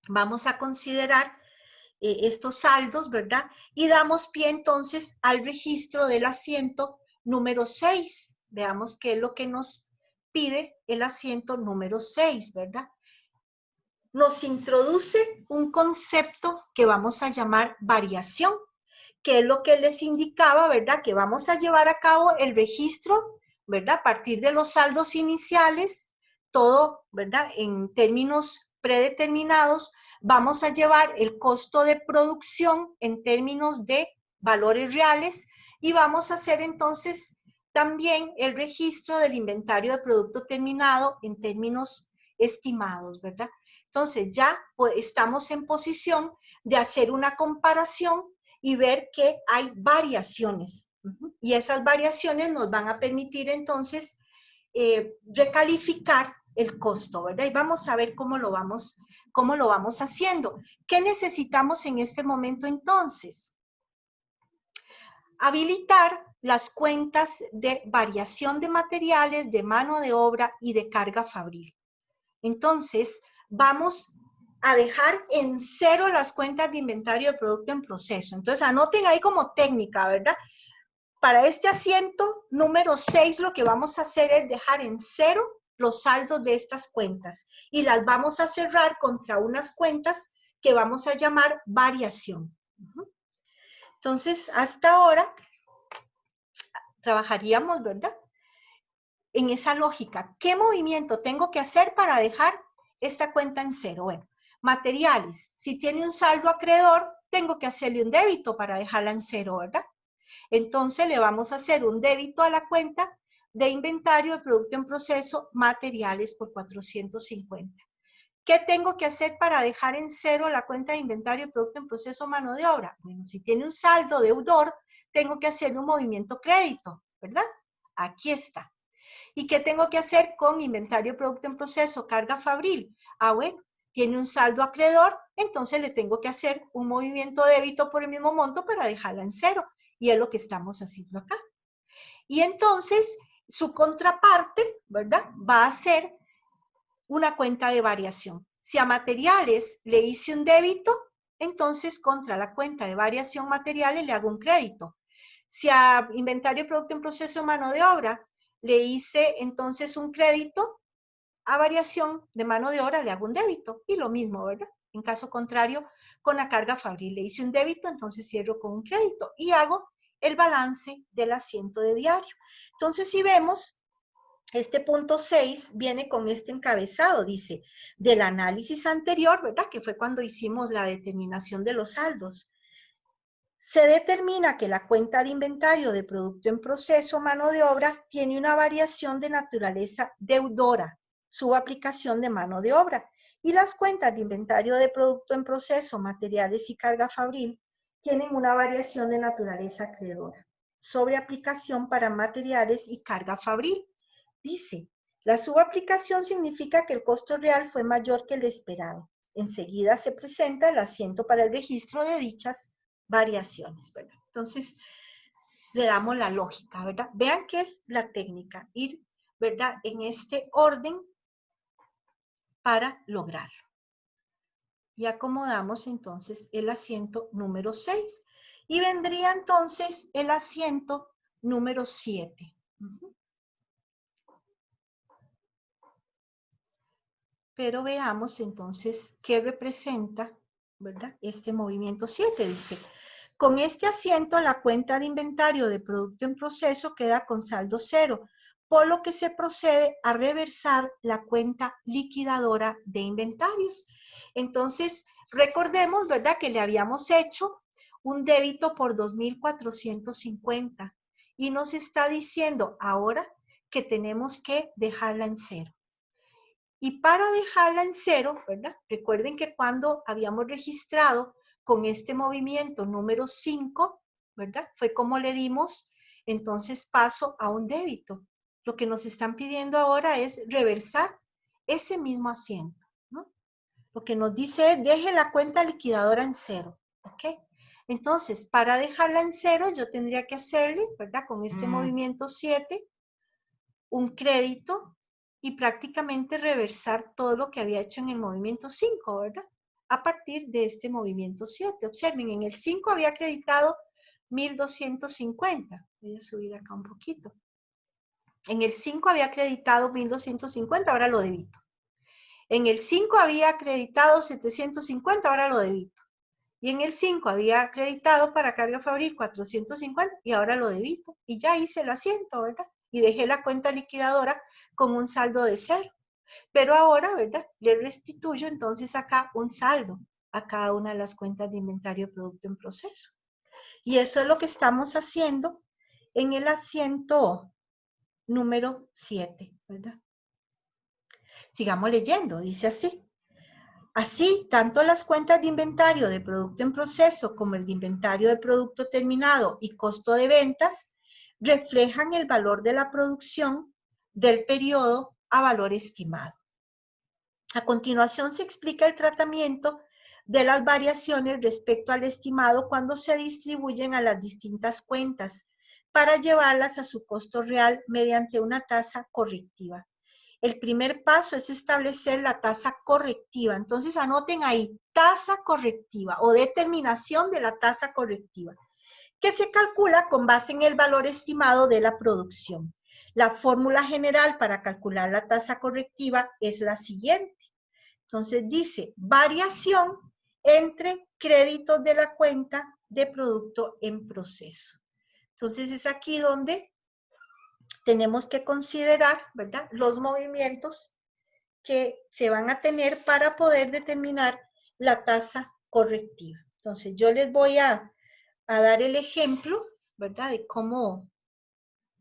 vamos a considerar estos saldos, ¿verdad? Y damos pie entonces al registro del asiento número 6. Veamos qué es lo que nos pide el asiento número 6, ¿verdad? Nos introduce un concepto que vamos a llamar variación, que es lo que les indicaba, ¿verdad? Que vamos a llevar a cabo el registro, ¿verdad? A partir de los saldos iniciales, todo, ¿verdad? En términos predeterminados, vamos a llevar el costo de producción en términos de valores reales y vamos a hacer entonces también el registro del inventario de producto terminado en términos estimados, ¿verdad? Entonces ya pues, estamos en posición de hacer una comparación y ver que hay variaciones. Y esas variaciones nos van a permitir entonces recalificar el costo, ¿verdad? Y vamos a ver cómo lo vamos haciendo. ¿Qué necesitamos en este momento entonces? Habilitar las cuentas de variación de materiales, de mano de obra y de carga fabril. Entonces, vamos a dejar en cero las cuentas de inventario de producto en proceso. Entonces, anoten ahí como técnica, ¿verdad? Para este asiento número 6, lo que vamos a hacer es dejar en cero los saldos de estas cuentas y las vamos a cerrar contra unas cuentas que vamos a llamar variación. Entonces, hasta ahora trabajaríamos, ¿verdad? En esa lógica, ¿qué movimiento tengo que hacer para dejar esta cuenta en cero? Bueno, materiales, si tiene un saldo acreedor, tengo que hacerle un débito para dejarla en cero, ¿verdad? Entonces le vamos a hacer un débito a la cuenta de inventario de producto en proceso, materiales por 450. ¿Qué tengo que hacer para dejar en cero la cuenta de inventario de producto en proceso, mano de obra? Bueno, si tiene un saldo deudor, tengo que hacer un movimiento crédito, ¿verdad? Aquí está. ¿Y qué tengo que hacer con inventario de producto en proceso, carga fabril? Ah, bueno, tiene un saldo acreedor, entonces le tengo que hacer un movimiento débito por el mismo monto para dejarla en cero. Y es lo que estamos haciendo acá. Y entonces, su contraparte, ¿verdad? Va a ser una cuenta de variación. Si a materiales le hice un débito, entonces contra la cuenta de variación materiales le hago un crédito. Si a inventario de producto en proceso, mano de obra, le hice entonces un crédito, a variación de mano de obra le hago un débito. Y lo mismo, ¿verdad? En caso contrario, con la carga fabril le hice un débito, entonces cierro con un crédito y hago el balance del asiento de diario. Entonces, si vemos, este punto 6 viene con este encabezado, dice, del análisis anterior, ¿verdad? Que fue cuando hicimos la determinación de los saldos. Se determina que la cuenta de inventario de producto en proceso, mano de obra, tiene una variación de naturaleza deudora, subaplicación de mano de obra, y las cuentas de inventario de producto en proceso, materiales y carga fabril, tienen una variación de naturaleza acreedora, sobreaplicación para materiales y carga fabril. Dice, La subaplicación significa que el costo real fue mayor que el esperado. Enseguida se presenta el asiento para el registro de dichas variaciones, ¿verdad? Entonces, le damos la lógica, ¿verdad? Vean qué es la técnica, ir, ¿verdad?, en este orden para lograrlo. Y acomodamos entonces el asiento número 6. Y vendría entonces el asiento número 7. Pero veamos entonces qué representa, ¿verdad?, este movimiento 7. Dice, con este asiento la cuenta de inventario de producto en proceso queda con saldo 0, por lo que se procede a reversar la cuenta liquidadora de inventarios. Entonces, recordemos, ¿verdad?, que le habíamos hecho un débito por 2.450 y nos está diciendo ahora que tenemos que dejarla en 0. Y para dejarla en 0, ¿verdad? Recuerden que cuando habíamos registrado con este movimiento número 5, ¿verdad? Fue como le dimos entonces paso a un débito. Lo que nos están pidiendo ahora es reversar ese mismo asiento, ¿no? Lo que nos dice es deje la cuenta liquidadora en 0, ¿ok? Entonces, para dejarla en 0, yo tendría que hacerle, ¿verdad? Con este movimiento 7, un crédito y prácticamente reversar todo lo que había hecho en el movimiento 5, ¿verdad? A partir de este movimiento 7. Observen, en el 5 había acreditado 1.250. Voy a subir acá un poquito. En el 5 había acreditado 1.250, ahora lo debito. En el 5 había acreditado 750, ahora lo debito. Y en el 5 había acreditado para carga fabril 450 y ahora lo debito. Y ya hice el asiento, ¿verdad? Y dejé la cuenta liquidadora con un saldo de 0. Pero ahora, ¿verdad?, le restituyo entonces acá un saldo a cada una de las cuentas de inventario de producto en proceso. Y eso es lo que estamos haciendo en el asiento número 7, ¿verdad? Sigamos leyendo, dice así. Así, tanto las cuentas de inventario de producto en proceso como el de inventario de producto terminado y costo de ventas reflejan el valor de la producción del periodo a valor estimado. A continuación se explica el tratamiento de las variaciones respecto al estimado cuando se distribuyen a las distintas cuentas para llevarlas a su costo real mediante una tasa correctiva. El primer paso es establecer la tasa correctiva. Entonces anoten ahí, tasa correctiva o determinación de la tasa correctiva, que se calcula con base en el valor estimado de la producción. La fórmula general para calcular la tasa correctiva es la siguiente. Entonces dice, variación entre créditos de la cuenta de producto en proceso. Entonces es aquí donde tenemos que considerar, ¿verdad?, los movimientos que se van a tener para poder determinar la tasa correctiva. Entonces, yo les voy a dar el ejemplo, ¿verdad?, de cómo,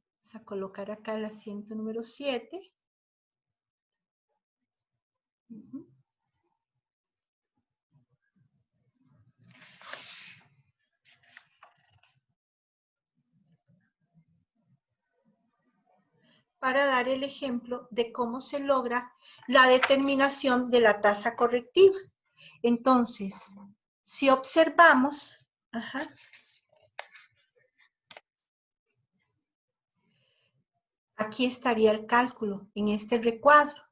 vamos a colocar acá el asiento número 7. Para dar el ejemplo de cómo se logra la determinación de la tasa correctiva. Entonces, si observamos, aquí estaría el cálculo en este recuadro.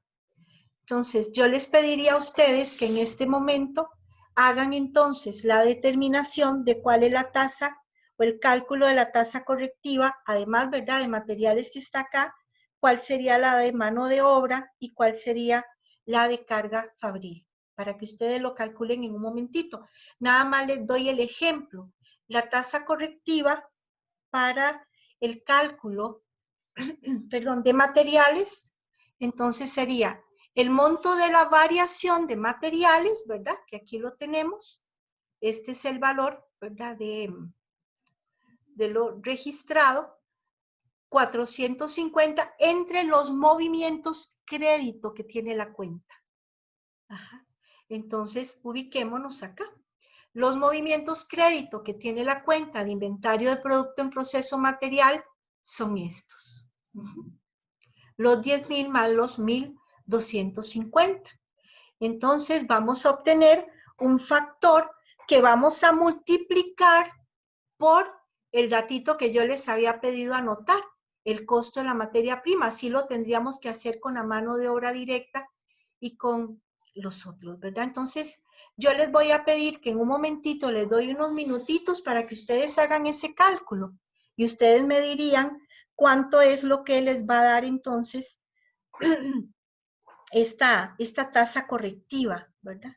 Entonces, yo les pediría a ustedes que en este momento hagan entonces la determinación de cuál es la tasa o el cálculo de la tasa correctiva, además, ¿verdad?, de materiales que está acá, cuál sería la de mano de obra y cuál sería la de carga fabril, para que ustedes lo calculen en un momentito. Nada más les doy el ejemplo. La tasa correctiva para el cálculo, perdón, de materiales, entonces sería el monto de la variación de materiales, ¿verdad?, que aquí lo tenemos. Este es el valor, ¿verdad?, de lo registrado, 450 entre los movimientos crédito que tiene la cuenta. Entonces, ubiquémonos acá. Los movimientos crédito que tiene la cuenta de inventario de producto en proceso material son estos. los 10,000 más los 1,250. Entonces vamos a obtener un factor que vamos a multiplicar por el datito que yo les había pedido anotar, el costo de la materia prima. Así lo tendríamos que hacer con la mano de obra directa y con los otros, ¿verdad? Entonces, yo les voy a pedir que en un momentito les doy unos minutitos para que ustedes hagan ese cálculo y ustedes me dirían cuánto es lo que les va a dar entonces esta tasa correctiva, ¿verdad?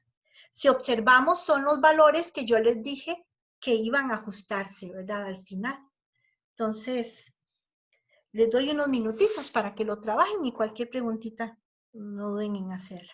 Si observamos, son los valores que yo les dije que iban a ajustarse, ¿verdad? Al final. Entonces, les doy unos minutitos para que lo trabajen y cualquier preguntita no duden en hacerla.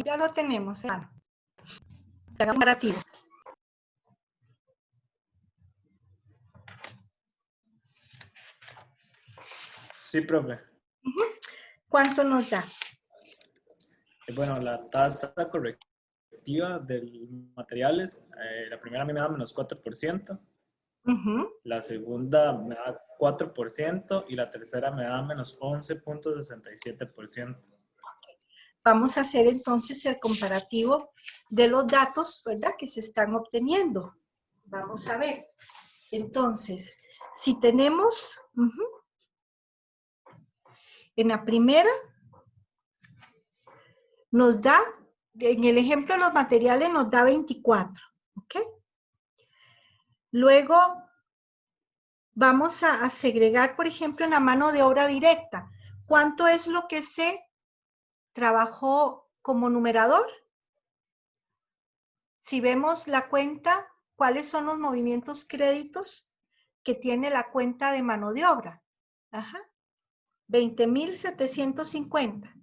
Ya lo tenemos, hermano. Comparativo. Sí, profe. ¿Cuánto nos da? Bueno, la tasa correctiva de materiales, la primera a mí me da menos 4%, la segunda me da 4% y la tercera me da menos 11.67%. Vamos a hacer entonces el comparativo de los datos, ¿verdad? Que se están obteniendo. Vamos a ver. Entonces, si tenemos, en la primera, nos da, en el ejemplo de los materiales nos da 24, ¿ok? Luego, vamos a segregar, por ejemplo, en la mano de obra directa. ¿Cuánto es lo que se trabajó como numerador? Si vemos la cuenta, ¿cuáles son los movimientos créditos que tiene la cuenta de mano de obra? 20,750.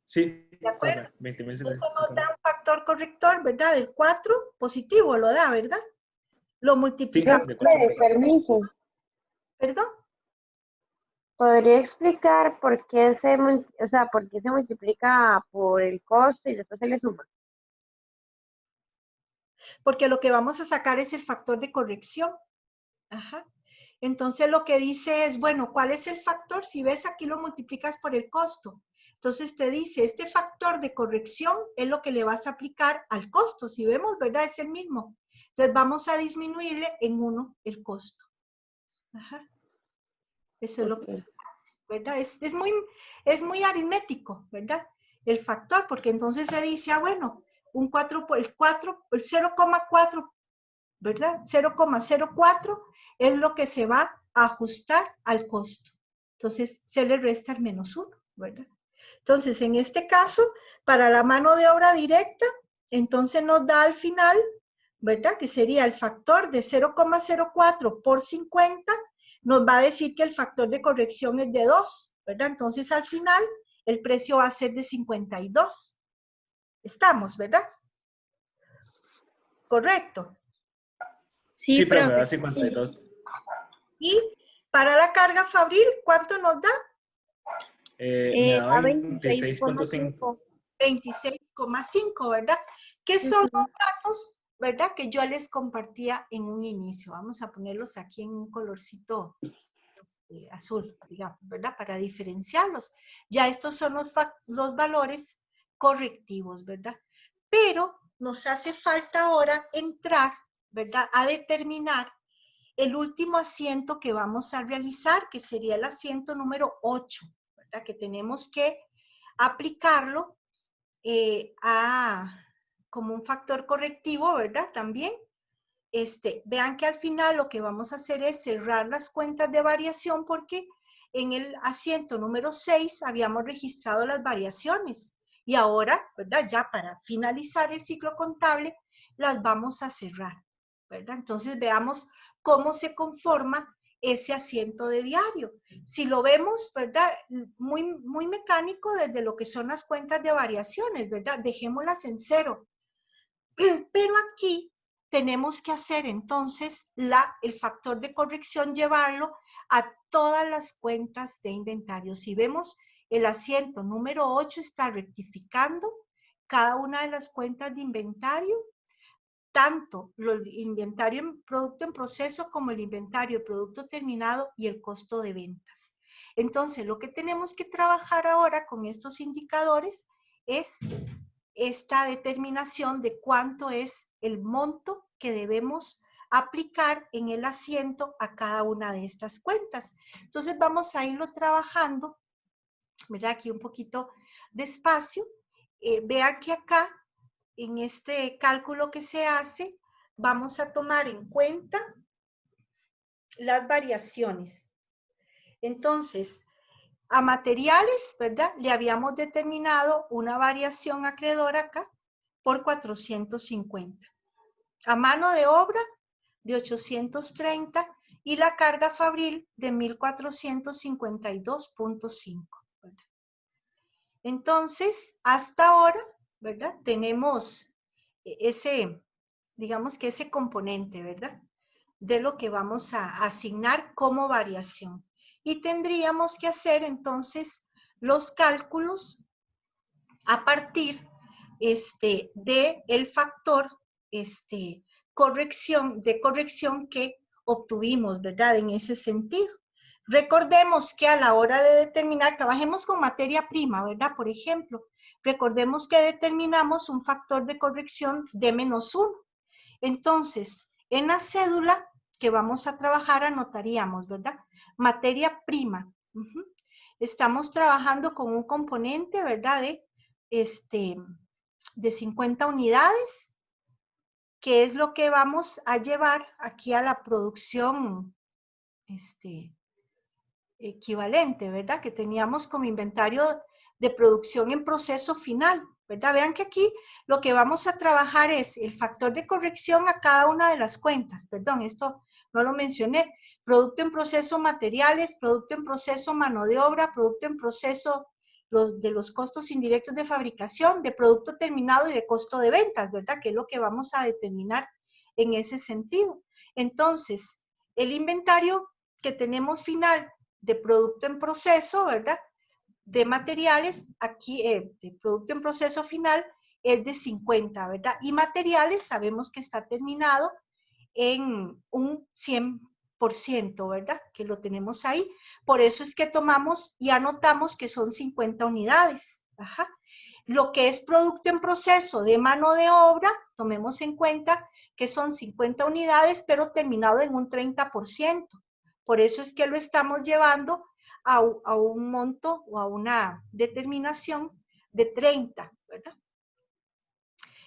Sí, ¿De acuerdo? profe, 20.750. Esto nos da un factor corrector, ¿verdad? Del 4 positivo lo da, ¿verdad? Lo multiplicamos. de 4%. Permiso. ¿Perdón? ¿Podría explicar por qué por qué se multiplica por el costo y después se le suma? Porque lo que vamos a sacar es el factor de corrección. Entonces lo que dice es, bueno, ¿cuál es el factor? Si ves, aquí lo multiplicas por el costo. Entonces te dice, este factor de corrección es lo que le vas a aplicar al costo. Si vemos, ¿verdad? Es el mismo. Entonces vamos a disminuirle en 1 el costo. Ajá. Eso es lo que hace, ¿verdad? Es muy aritmético, ¿verdad? El factor, porque entonces se dice, ah, bueno, el 0,4, ¿verdad? 0,04 es lo que se va a ajustar al costo. Entonces se le resta el -1, ¿verdad? Entonces, en este caso, para la mano de obra directa, entonces nos da al final, ¿verdad? Que sería el factor de 0,04 por 50, nos va a decir que el factor de corrección es de 2, ¿verdad? Entonces, al final, el precio va a ser de 52. Estamos, ¿verdad? Correcto. Sí, profe, da 52. Y para la carga fabril, ¿cuánto nos da? Me da Da 26.5. 26,5, ¿verdad? Que son los datos, ¿verdad? Que yo les compartía en un inicio. Vamos a ponerlos aquí en un colorcito azul, digamos, ¿verdad? Para diferenciarlos. Ya estos son los valores correctivos, ¿verdad? Pero nos hace falta ahora entrar, ¿verdad? A determinar el último asiento que vamos a realizar, que sería el asiento número 8, ¿verdad? Que tenemos que aplicarlo como un factor correctivo, ¿verdad? También, vean que al final lo que vamos a hacer es cerrar las cuentas de variación porque en el asiento número 6 habíamos registrado las variaciones y ahora, ¿verdad? Ya para finalizar el ciclo contable, las vamos a cerrar, ¿verdad? Entonces veamos cómo se conforma ese asiento de diario. Si lo vemos, ¿verdad? Muy mecánico desde lo que son las cuentas de variaciones, ¿verdad? Dejémoslas en 0. Pero aquí tenemos que hacer entonces el factor de corrección, llevarlo a todas las cuentas de inventario. Si vemos, el asiento número 8 está rectificando cada una de las cuentas de inventario, tanto el inventario en producto en proceso como el inventario de producto terminado y el costo de ventas. Entonces, lo que tenemos que trabajar ahora con estos indicadores es esta determinación de cuánto es el monto que debemos aplicar en el asiento a cada una de estas cuentas. Entonces vamos a irlo trabajando, ¿verdad? Aquí un poquito despacio. Vean que acá, en este cálculo que se hace, vamos a tomar en cuenta las variaciones. Entonces, a materiales, ¿verdad? Le habíamos determinado una variación acreedora acá por 450. A mano de obra de 830 y la carga fabril de 1452.5. Entonces, hasta ahora, ¿verdad? Tenemos digamos que ese componente, ¿verdad? De lo que vamos a asignar como variación. Y tendríamos que hacer entonces los cálculos a partir de el factor corrección que obtuvimos, ¿verdad? En ese sentido. Recordemos que a la hora de determinar, trabajemos con materia prima, ¿verdad? Por ejemplo, recordemos que determinamos un factor de corrección de -1. Entonces, en la cédula que vamos a trabajar anotaríamos, ¿verdad? Materia prima. Estamos trabajando con un componente, ¿verdad? De 50 unidades, que es lo que vamos a llevar aquí a la producción equivalente, ¿verdad? Que teníamos como inventario de producción en proceso final, ¿verdad? Vean que aquí lo que vamos a trabajar es el factor de corrección a cada una de las cuentas. Perdón, esto no lo mencioné. Producto en proceso materiales, producto en proceso mano de obra, producto en proceso de los costos indirectos de fabricación, de producto terminado y de costo de ventas, ¿verdad? Que es lo que vamos a determinar en ese sentido. Entonces, el inventario que tenemos final de producto en proceso, ¿verdad? De materiales, aquí de producto en proceso final es de 50, ¿verdad? Y materiales sabemos que está terminado en un 100%, ¿verdad? Que lo tenemos ahí. Por eso es que tomamos y anotamos que son 50 unidades. Ajá. Lo que es producto en proceso de mano de obra, tomemos en cuenta que son 50 unidades, pero terminado en un 30%. Por eso es que lo estamos llevando a un monto o a una determinación de 30, ¿verdad?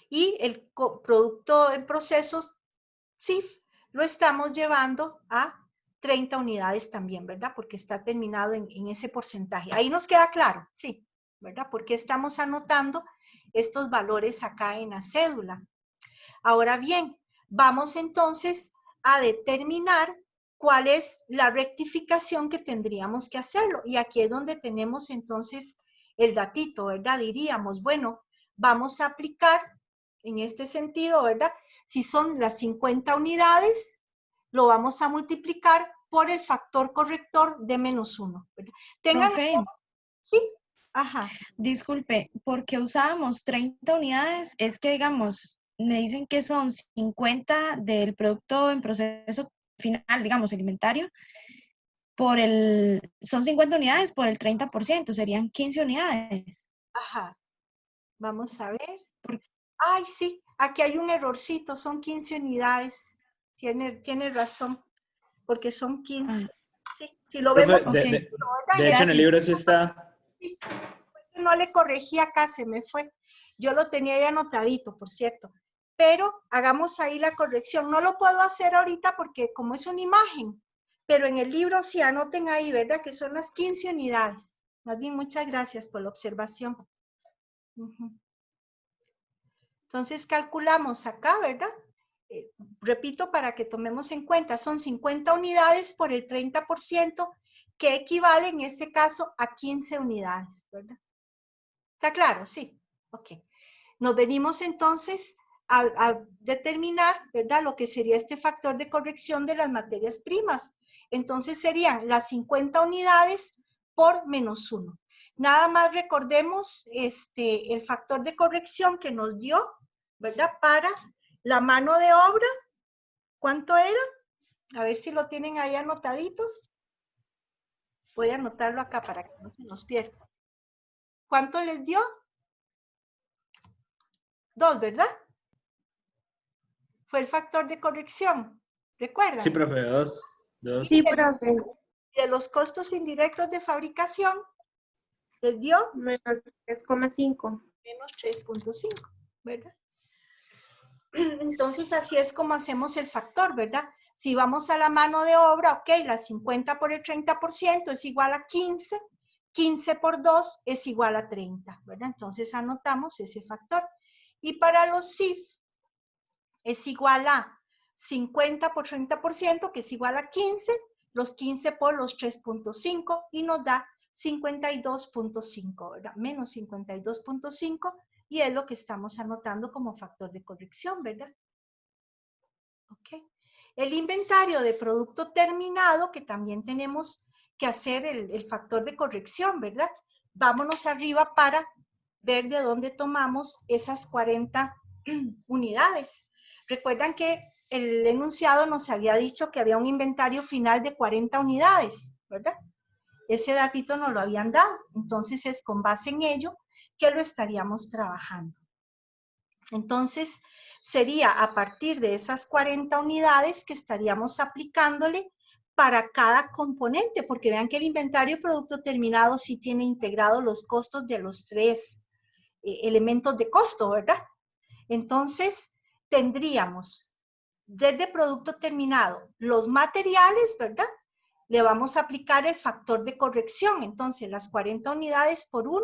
Y el producto en procesos CIF lo estamos llevando a 30 unidades también, ¿verdad? Porque está terminado en ese porcentaje. Ahí nos queda claro, sí, ¿verdad? Porque estamos anotando estos valores acá en la cédula. Ahora bien, vamos entonces a determinar cuál es la rectificación que tendríamos que hacerlo. Y aquí es donde tenemos entonces el datito, ¿verdad? Diríamos, bueno, vamos a aplicar en este sentido, ¿verdad? Si son las 50 unidades, lo vamos a multiplicar por el factor corrector de -1. ¿Verdad? Tengan, Profe, sí, ajá. disculpe, ¿por qué usábamos 30 unidades? Es que, digamos, me dicen que son 50 del producto en proceso final, digamos, el inventario, son 50 unidades por el 30%, serían 15 unidades. Ajá. Vamos a ver. ¿Por qué? Ay, sí, aquí hay un errorcito, son 15 unidades. Tiene razón, porque son 15. Sí, si lo vemos, Profe, Ok, de hecho en el gracias. libro sí está. sí, no le corregí acá, se me fue. Yo lo tenía ya anotadito, por cierto. Pero hagamos ahí la corrección. No lo puedo hacer ahorita porque como es una imagen, pero en el libro sí anoten ahí, ¿verdad? Que son las 15 unidades. Más bien, muchas gracias por la observación. Entonces calculamos acá, ¿verdad? Repito para que tomemos en cuenta, son 50 unidades por el 30%, que equivale en este caso a 15 unidades, ¿verdad? ¿Está claro? Sí. Ok. Nos venimos entonces a determinar, ¿verdad? Lo que sería este factor de corrección de las materias primas. Entonces serían las 50 unidades por -1. Nada más recordemos el factor de corrección que nos dio, ¿verdad? Para la mano de obra, ¿cuánto era? A ver si lo tienen ahí anotadito. Voy a anotarlo acá para que no se nos pierda. ¿Cuánto les dio? 2, ¿verdad? Fue el factor de corrección. ¿Recuerdan? Sí, profe, dos. Sí, profe. De los costos indirectos de fabricación, les dio -3,5. menos 3.5, ¿verdad? Entonces, así es como hacemos el factor, ¿verdad? Si vamos a la mano de obra, ok, la 50 por el 30% es igual a 15, 15 por 2 es igual a 30, ¿verdad? Entonces, anotamos ese factor. Y para los CIF, es igual a 50 por 30%, que es igual a 15, los 15 por los 3.5, y nos da 52.5, ¿verdad? Menos 52.5, y es lo que estamos anotando como factor de corrección, ¿verdad? Ok. El inventario de producto terminado, que también tenemos que hacer el factor de corrección, ¿verdad? Vámonos arriba para ver de dónde tomamos esas 40 unidades. Recuerdan que el enunciado nos había dicho que había un inventario final de 40 unidades, ¿verdad? Ese datito nos lo habían dado. Entonces es con base en ello que lo estaríamos trabajando. Entonces sería a partir de esas 40 unidades que estaríamos aplicándole para cada componente, porque vean que el inventario de producto terminado sí tiene integrados los costos de los 3 elementos de costo, ¿verdad? Entonces tendríamos desde producto terminado los materiales, ¿verdad? Le vamos a aplicar el factor de corrección. Entonces las 40 unidades por 1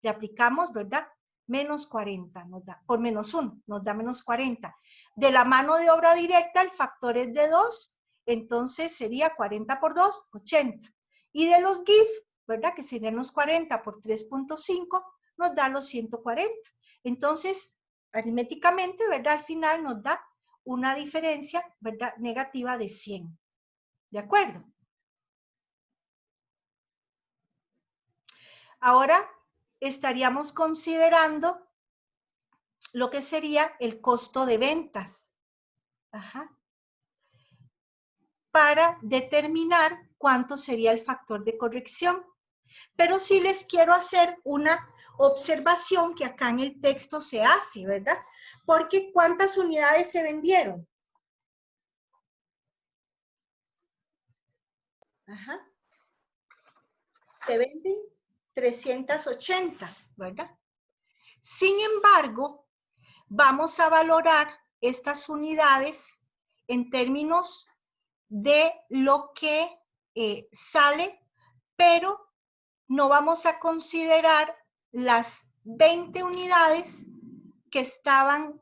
le aplicamos, ¿verdad? Menos 40 nos da, por -1 nos da menos 40. De la mano de obra directa el factor es de 2, entonces sería 40 por 2, 80. Y de los GIF, ¿verdad? Que serían los 40 por 3.5, nos da los 140. Entonces, aritméticamente, ¿verdad? Al final nos da una diferencia, ¿verdad? Negativa de 100. ¿De acuerdo? Ahora estaríamos considerando lo que sería el costo de ventas. Ajá. para determinar cuánto sería el factor de corrección. Pero sí les quiero hacer una observación que acá en el texto se hace, ¿verdad? Porque ¿cuántas unidades se vendieron? Ajá. Se venden 380, ¿verdad? Sin embargo, vamos a valorar estas unidades en términos de lo que sale, pero no vamos a considerar las 20 unidades que estaban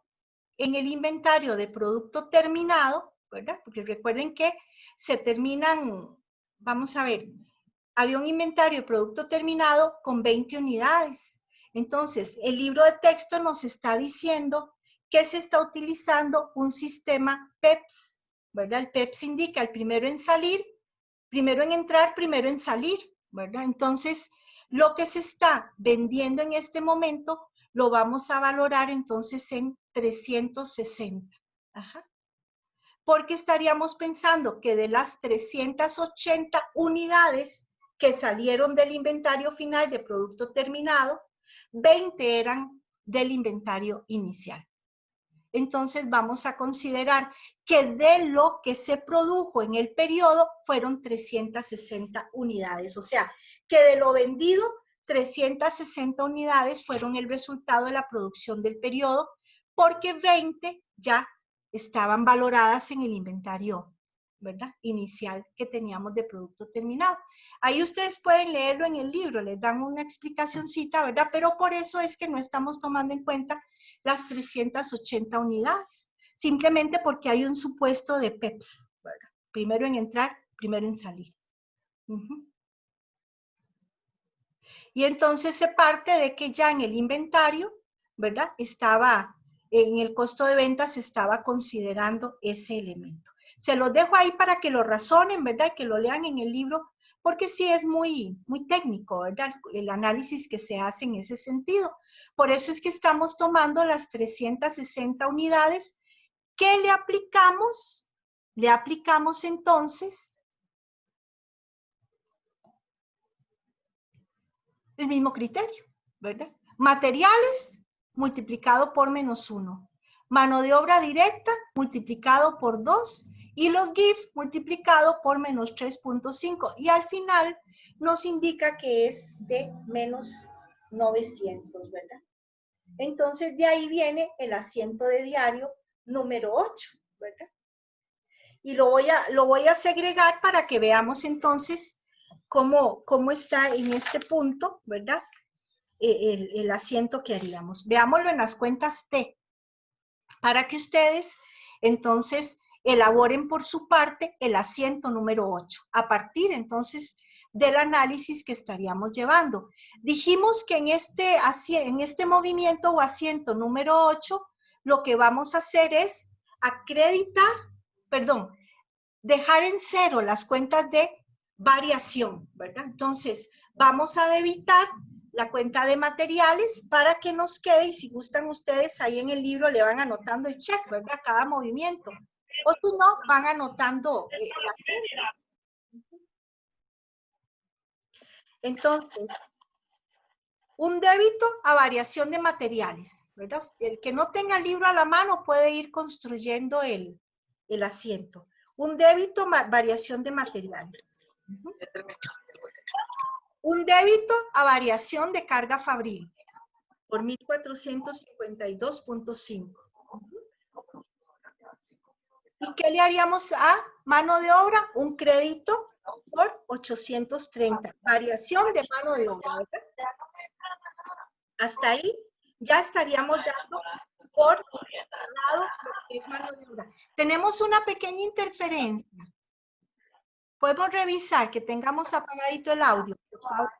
en el inventario de producto terminado, ¿verdad? Porque recuerden que se terminan, vamos a ver, había un inventario de producto terminado con 20 unidades. Entonces, el libro de texto nos está diciendo que se está utilizando un sistema PEPS, ¿verdad? El PEPS indica el primero en salir, primero en entrar, primero en salir, ¿verdad? Entonces, lo que se está vendiendo en este momento lo vamos a valorar entonces en 360. Ajá. Porque estaríamos pensando que de las 380 unidades que salieron del inventario final de producto terminado, 20 eran del inventario inicial. Entonces vamos a considerar que de lo que se produjo en el periodo fueron 360 unidades. O sea, que de lo vendido, 360 unidades fueron el resultado de la producción del periodo, porque 20 ya estaban valoradas en el inventario, ¿verdad? Inicial que teníamos de producto terminado. Ahí ustedes pueden leerlo en el libro, les dan una explicacioncita, ¿verdad? Pero por eso es que no estamos tomando en cuenta las 380 unidades, simplemente porque hay un supuesto de PEPS, ¿verdad? Primero en entrar, primero en salir. Y entonces se parte de que ya en el inventario, ¿verdad? Estaba, en el costo de ventas se estaba considerando ese elemento. Se los dejo ahí para que lo razonen, ¿verdad? Que lo lean en el libro, porque sí es muy técnico, ¿verdad? El análisis que se hace en ese sentido. Por eso es que estamos tomando las 360 unidades que le aplicamos. Le aplicamos entonces el mismo criterio, ¿verdad? Materiales multiplicado por -1. Mano de obra directa multiplicado por 2 y los GIFs multiplicado por -3.5. Y al final nos indica que es de -900, ¿verdad? Entonces de ahí viene el asiento de diario número 8, ¿verdad? Y lo voy a segregar para que veamos entonces cómo está en este punto, ¿verdad? El asiento que haríamos. Veámoslo en las cuentas T, para que ustedes entonces elaboren por su parte el asiento número 8, a partir entonces del análisis que estaríamos llevando. Dijimos que en este movimiento o asiento número 8, lo que vamos a hacer es dejar en cero las cuentas de variación, ¿verdad? Entonces, vamos a debitar la cuenta de materiales para que nos quede, y si gustan ustedes, ahí en el libro le van anotando el check, ¿verdad? Cada movimiento. O si no, van anotando la cuenta. Entonces, un débito a variación de materiales, ¿verdad? El que no tenga el libro a la mano puede ir construyendo el asiento. Un débito, variación de materiales. Un débito a variación de carga fabril por 1452.5. ¿Y qué le haríamos a mano de obra? Un crédito por 830. Variación de mano de obra, ¿verdad? Hasta ahí ya estaríamos dando por lado lo que es mano de obra. Tenemos una pequeña interferencia. Podemos revisar que tengamos apagadito el audio, por favor.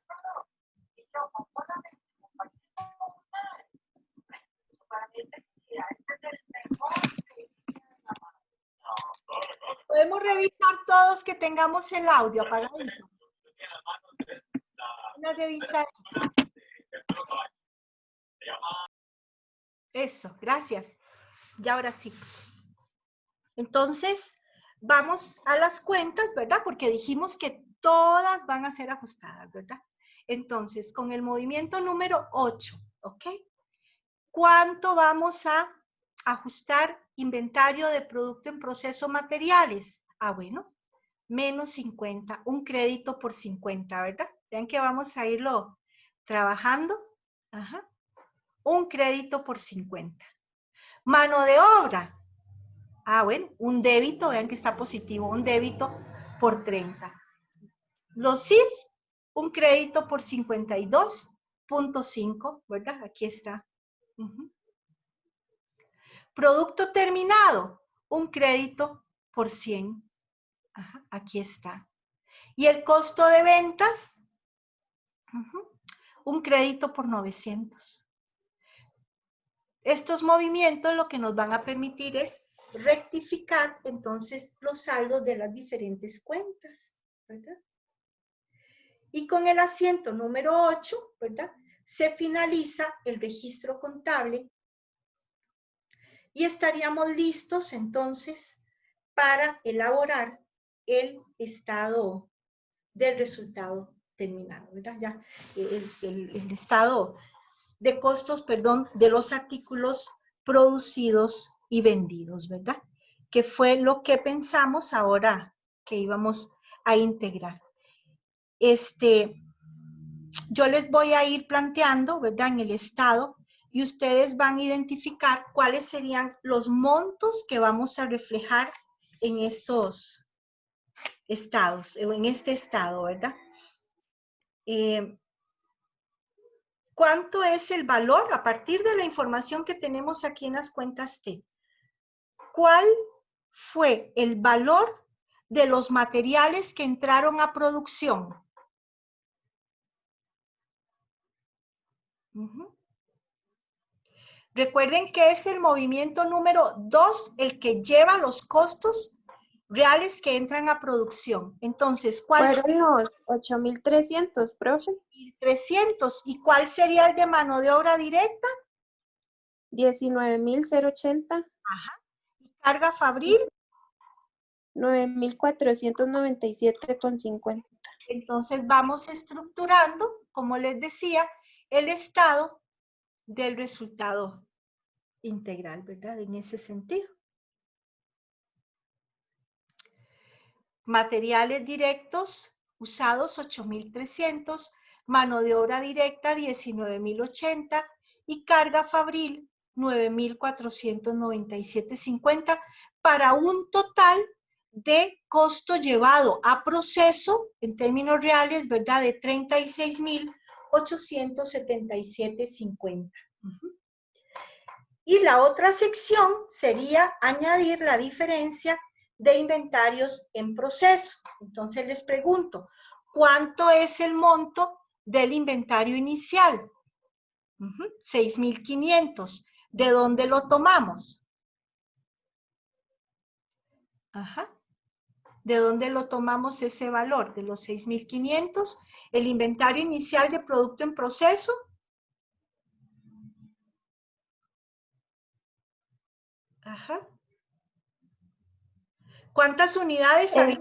Podemos revisar todos que tengamos el audio apagadito. Una revisadita. Eso, gracias. Y ahora sí. Entonces, vamos a las cuentas, ¿verdad? Porque dijimos que todas van a ser ajustadas, ¿verdad? Entonces, con el movimiento número 8, ¿ok? ¿Cuánto vamos a ajustar inventario de producto en proceso materiales? Ah, bueno, menos 50, un crédito por 50, ¿verdad? Vean que vamos a irlo trabajando. Ajá. Un crédito por 50. Mano de obra. Ah, bueno, un débito, vean que está positivo, un débito por 30. Los CIFs, un crédito por 52.5, ¿verdad? Aquí está. Producto terminado, un crédito por 100. Ajá, aquí está. Y el costo de ventas, un crédito por 900. Estos movimientos lo que nos van a permitir es rectificar entonces los saldos de las diferentes cuentas, ¿verdad? Y con el asiento número 8, ¿verdad? Se finaliza el registro contable y estaríamos listos entonces para elaborar el estado del resultado terminado, ¿verdad? Ya el estado de costos, perdón, de los artículos producidos y vendidos, ¿verdad? Que fue lo que pensamos ahora que íbamos a integrar. Yo les voy a ir planteando, ¿verdad? En el estado, y ustedes van a identificar cuáles serían los montos que vamos a reflejar en estos estados, o en este estado, ¿verdad? ¿Cuánto es el valor a partir de la información que tenemos aquí en las cuentas T? ¿Cuál fue el valor de los materiales que entraron a producción? Recuerden que es el movimiento número 2 el que lleva los costos reales que entran a producción. Entonces, ¿cuál Fueron los 8.300, profe. 300. ¿Y cuál sería el de mano de obra directa? 19.080. Ajá. ¿Y carga fabril? 9.497,50. Entonces vamos estructurando, como les decía, el estado del resultado integral, ¿verdad? En ese sentido. Materiales directos usados 8.300, mano de obra directa 19.080 y carga fabril 9.497,50 para un total de costo llevado a proceso en términos reales, ¿verdad? De 36.877,50. Y la otra sección sería añadir la diferencia de inventarios en proceso. Entonces les pregunto, ¿cuánto es el monto del inventario inicial? 6.500. ¿De dónde lo tomamos? Ajá. ¿De dónde lo tomamos ese valor? De los 6.500. El inventario inicial de producto en proceso. Ajá. ¿Cuántas unidades había?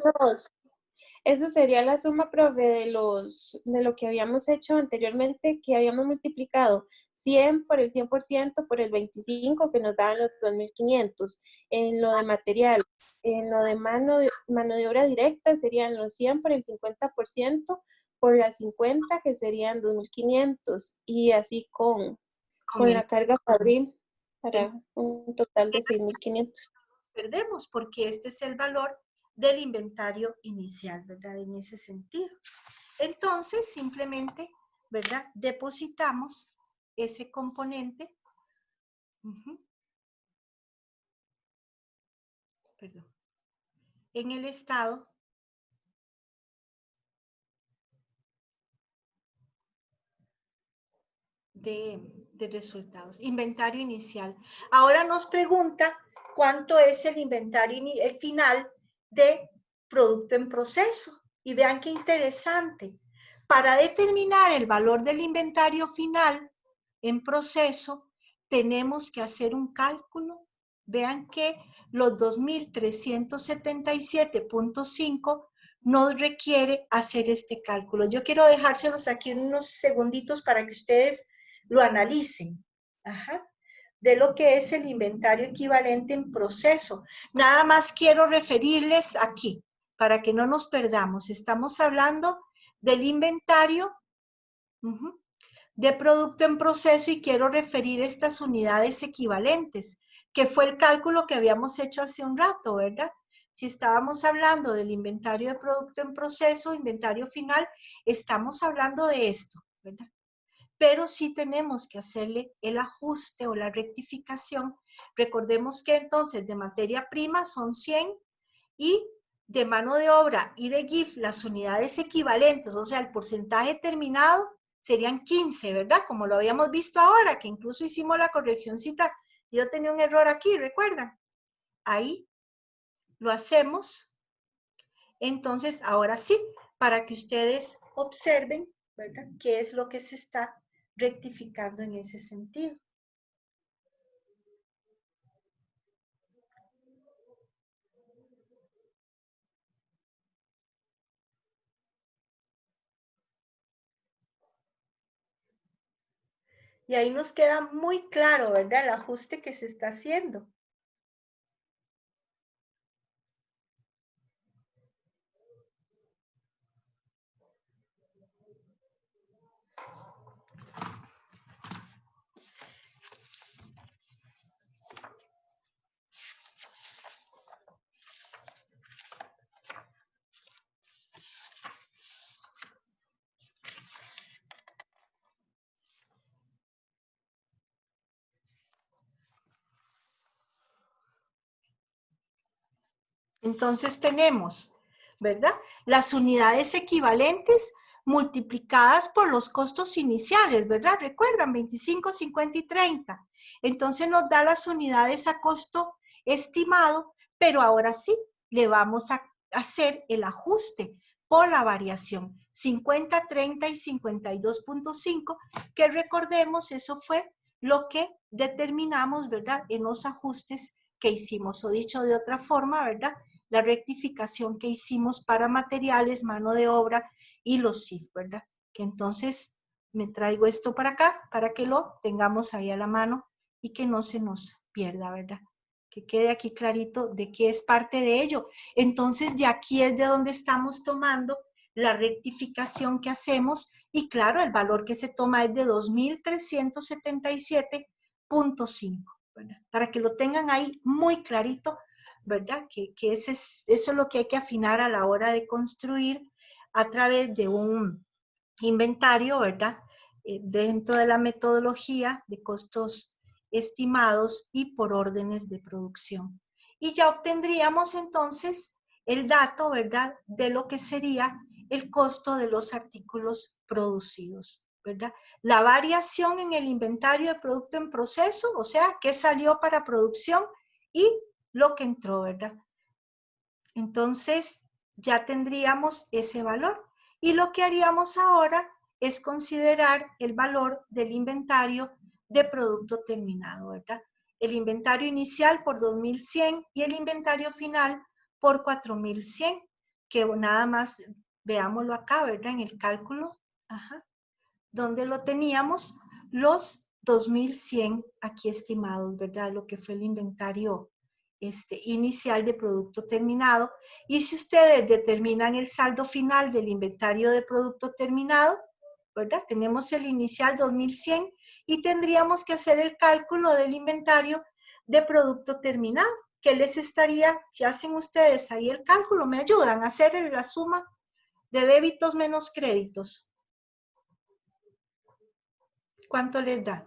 Eso sería la suma, profe, de lo que habíamos hecho anteriormente, que habíamos multiplicado 100 por el 100% por el 25, que nos daban los 2.500. En lo de material, en lo de mano de obra directa serían los 100 por el 50% por las 50, que serían 2.500, y así con la carga fabril para un total de 6.500. Perdemos porque este es el valor del inventario inicial, ¿verdad? En ese sentido. Entonces, simplemente, ¿verdad? Depositamos ese componente. Perdón. En el estado de resultados. Inventario inicial. Ahora nos pregunta cuánto es el inventario el final de producto en proceso. Y vean qué interesante. Para determinar el valor del inventario final en proceso, tenemos que hacer un cálculo vean que los 2.377.5 nos requiere hacer este cálculo. Yo quiero dejárselos aquí unos segunditos para que ustedes lo analicen. Ajá. De lo que es el inventario equivalente en proceso. Nada más quiero referirles aquí, para que no nos perdamos. Estamos hablando del inventario de producto en proceso y quiero referir estas unidades equivalentes, que fue el cálculo que habíamos hecho hace un rato, ¿verdad? Si estábamos hablando del inventario de producto en proceso, inventario final, estamos hablando de esto, ¿verdad? Pero sí tenemos que hacerle el ajuste o la rectificación. Recordemos que entonces de materia prima son 100 y de mano de obra y de GIF las unidades equivalentes, o sea, el porcentaje terminado serían 15, ¿verdad? Como lo habíamos visto ahora, que incluso hicimos la correccióncita. Yo tenía un error aquí, ¿recuerdan? Ahí lo hacemos. Entonces, ahora sí, para que ustedes observen, ¿verdad? ¿Qué es lo que se está rectificando en ese sentido? Y ahí nos queda muy claro, ¿verdad? El ajuste que se está haciendo. Entonces tenemos, ¿verdad? Las unidades equivalentes multiplicadas por los costos iniciales, ¿verdad? Recuerdan, 25, 50 y 30. Entonces nos da las unidades a costo estimado, pero ahora sí, le vamos a hacer el ajuste por la variación 50, 30 y 52.5, que recordemos, eso fue lo que determinamos, ¿verdad? En los ajustes que hicimos, o dicho de otra forma, ¿verdad? La rectificación que hicimos para materiales, mano de obra y los CIF, ¿verdad? Que entonces me traigo esto para acá, para que lo tengamos ahí a la mano y que no se nos pierda, ¿verdad? Que quede aquí clarito de qué es parte de ello. Entonces, de aquí es de donde estamos tomando la rectificación que hacemos y claro, el valor que se toma es de 2.377.5, ¿verdad? Para que lo tengan ahí muy clarito, ¿verdad? Que eso es lo que hay que afinar a la hora de construir a través de un inventario, ¿verdad? Dentro de la metodología de costos estimados y por órdenes de producción. Y ya obtendríamos entonces el dato, ¿verdad? De lo que sería el costo de los artículos producidos, ¿verdad? La variación en el inventario de producto en proceso, o sea, qué salió para producción y lo que entró, ¿verdad? Entonces, ya tendríamos ese valor. Y lo que haríamos ahora es considerar el valor del inventario de producto terminado, ¿verdad? El inventario inicial por 2.100 y el inventario final por 4.100, que nada más veámoslo acá, ¿verdad? En el cálculo, donde lo teníamos, los 2.100 aquí estimados, ¿verdad? Lo que fue el inventario inicial de producto terminado. Y si ustedes determinan el saldo final del inventario de producto terminado, ¿verdad? Tenemos el inicial 2.100 y tendríamos que hacer el cálculo del inventario de producto terminado. ¿Qué les estaría, si hacen ustedes ahí el cálculo, me ayudan a hacer la suma de débitos menos créditos? ¿Cuánto les da?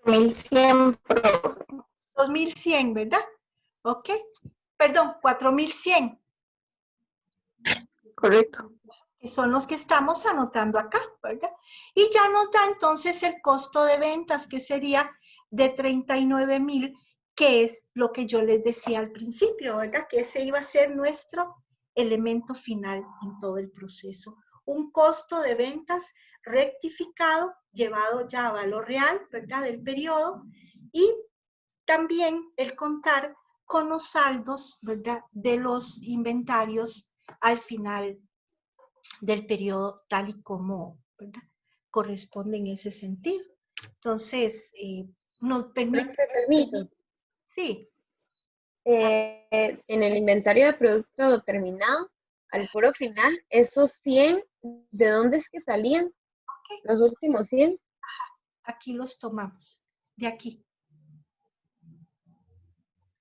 $1,100. 2.100, ¿verdad? ¿Ok? Perdón, 4.100. Correcto. Que son los que estamos anotando acá, ¿verdad? Y ya nos da entonces el costo de ventas, que sería de 39,000, que es lo que yo les decía al principio, ¿verdad? Que ese iba a ser nuestro elemento final en todo el proceso. Un costo de ventas rectificado, llevado ya a valor real, ¿verdad? Del periodo, y también el contar con los saldos, ¿verdad? De los inventarios al final del periodo, tal y como, ¿verdad?, corresponde en ese sentido. Entonces, nos permite... Permiso. Sí. En el inventario de producto terminado, al puro final, esos 100, ¿de dónde es que salían? Okay. Los últimos 100. Aquí los tomamos, de aquí.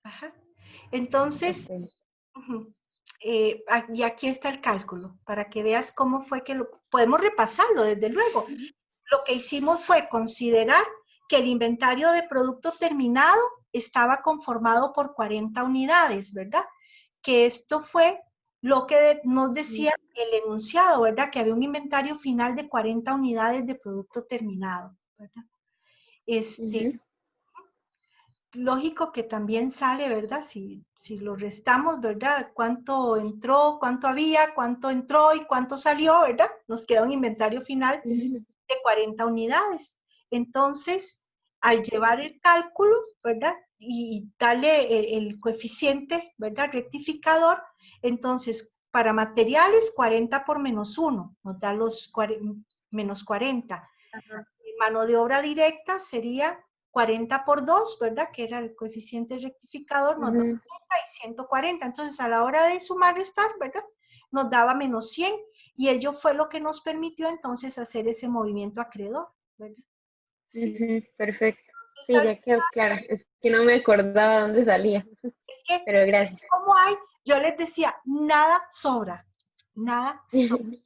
Ajá. Entonces, y aquí está el cálculo, para que veas cómo fue que podemos repasarlo, desde luego. Lo que hicimos fue considerar que el inventario de producto terminado estaba conformado por 40 unidades, ¿verdad? Que esto fue lo que nos decía el enunciado, ¿verdad? Que había un inventario final de 40 unidades de producto terminado, ¿verdad? Lógico que también sale, ¿verdad? Si lo restamos, ¿verdad? Cuánto entró, cuánto había, cuánto entró y cuánto salió, ¿verdad? Nos queda un inventario final de 40 unidades. Entonces, al llevar el cálculo, ¿verdad? Y darle el coeficiente, ¿verdad? Rectificador, entonces, para materiales, 40 por menos 1, nos da los menos 40. Ajá. Mano de obra directa sería 40 por 2, ¿verdad? Que era el coeficiente rectificador, nos da 30 y 140. Entonces, a la hora de sumar, restar, ¿verdad? Nos daba menos 100. Y ello fue lo que nos permitió entonces hacer ese movimiento acreedor, ¿verdad? Sí. Perfecto. Entonces, Sí, ya quedó claro. Es que no me acordaba dónde salía. Es que, pero gracias. ¿cómo hay? Yo les decía, nada sobra. Nada sobra.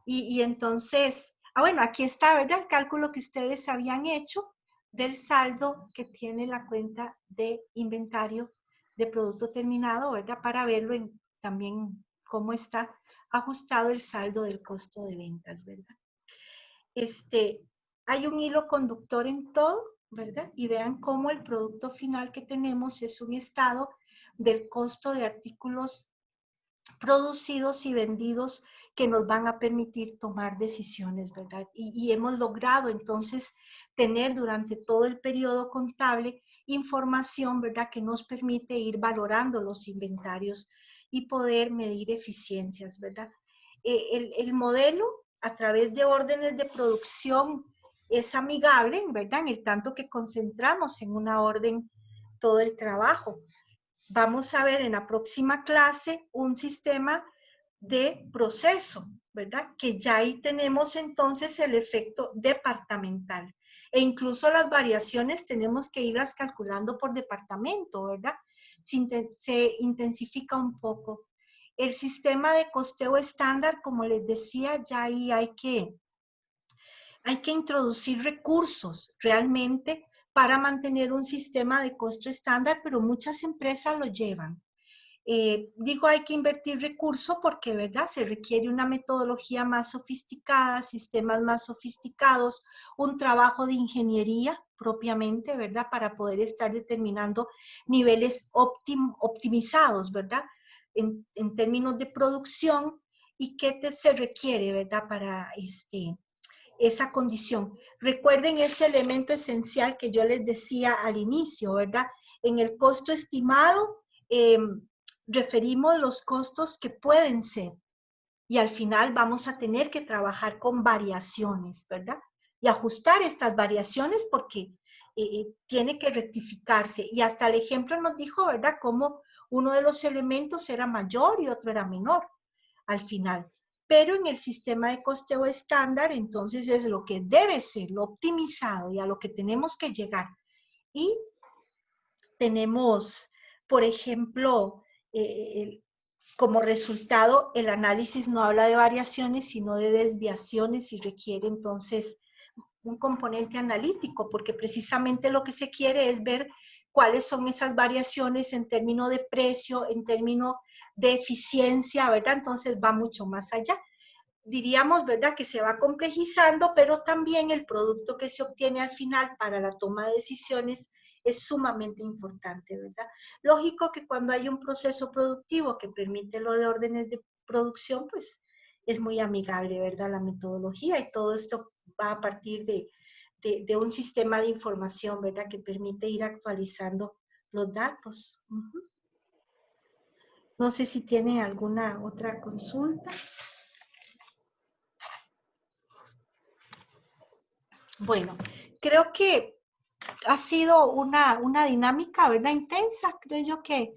Y entonces, bueno, aquí está, ¿verdad? El cálculo que ustedes habían hecho del saldo que tiene la cuenta de inventario de producto terminado, ¿verdad? Para verlo también cómo está ajustado el saldo del costo de ventas, ¿verdad? Hay un hilo conductor en todo, ¿verdad? Y vean cómo el producto final que tenemos es un estado del costo de artículos producidos y vendidos que nos van a permitir tomar decisiones, ¿verdad? Y hemos logrado entonces tener durante todo el periodo contable información, ¿verdad?, que nos permite ir valorando los inventarios y poder medir eficiencias, ¿verdad? El modelo a través de órdenes de producción es amigable, ¿verdad?, en el tanto que concentramos en una orden todo el trabajo. Vamos a ver en la próxima clase un sistema de proceso, ¿verdad? Que ya ahí tenemos entonces el efecto departamental. E incluso las variaciones tenemos que irlas calculando por departamento, ¿verdad? Se intensifica un poco. El sistema de costeo estándar, como les decía, ya ahí hay que introducir recursos realmente para mantener un sistema de costo estándar, pero muchas empresas lo llevan. Digo, hay que invertir recursos porque, ¿verdad?, se requiere una metodología más sofisticada, sistemas más sofisticados, un trabajo de ingeniería propiamente, ¿verdad?, para poder estar determinando niveles optimizados, ¿verdad?, en términos de producción y qué se requiere, ¿verdad?, para esa condición. Recuerden ese elemento esencial que yo les decía al inicio, ¿verdad? En el costo estimado, referimos los costos que pueden ser y al final vamos a tener que trabajar con variaciones, ¿verdad? Y ajustar estas variaciones porque tiene que rectificarse. Y hasta el ejemplo nos dijo, ¿verdad?, cómo uno de los elementos era mayor y otro era menor al final. Pero en el sistema de costeo estándar, entonces es lo que debe ser, lo optimizado y a lo que tenemos que llegar. Y tenemos, por ejemplo, como resultado, el análisis no habla de variaciones, sino de desviaciones y requiere entonces un componente analítico, porque precisamente lo que se quiere es ver cuáles son esas variaciones en términos de precio, en términos de eficiencia, ¿verdad? Entonces va mucho más allá. diríamos, ¿verdad?, que se va complejizando, pero también el producto que se obtiene al final para la toma de decisiones es sumamente importante, ¿verdad? Lógico que cuando hay un proceso productivo que permite lo de órdenes de producción, pues es muy amigable, ¿verdad?, la metodología, y todo esto va a partir de un sistema de información, ¿verdad?, que permite ir actualizando los datos. No sé si tienen alguna otra consulta. Bueno, creo que ha sido una dinámica, ¿verdad?, intensa. Creo yo que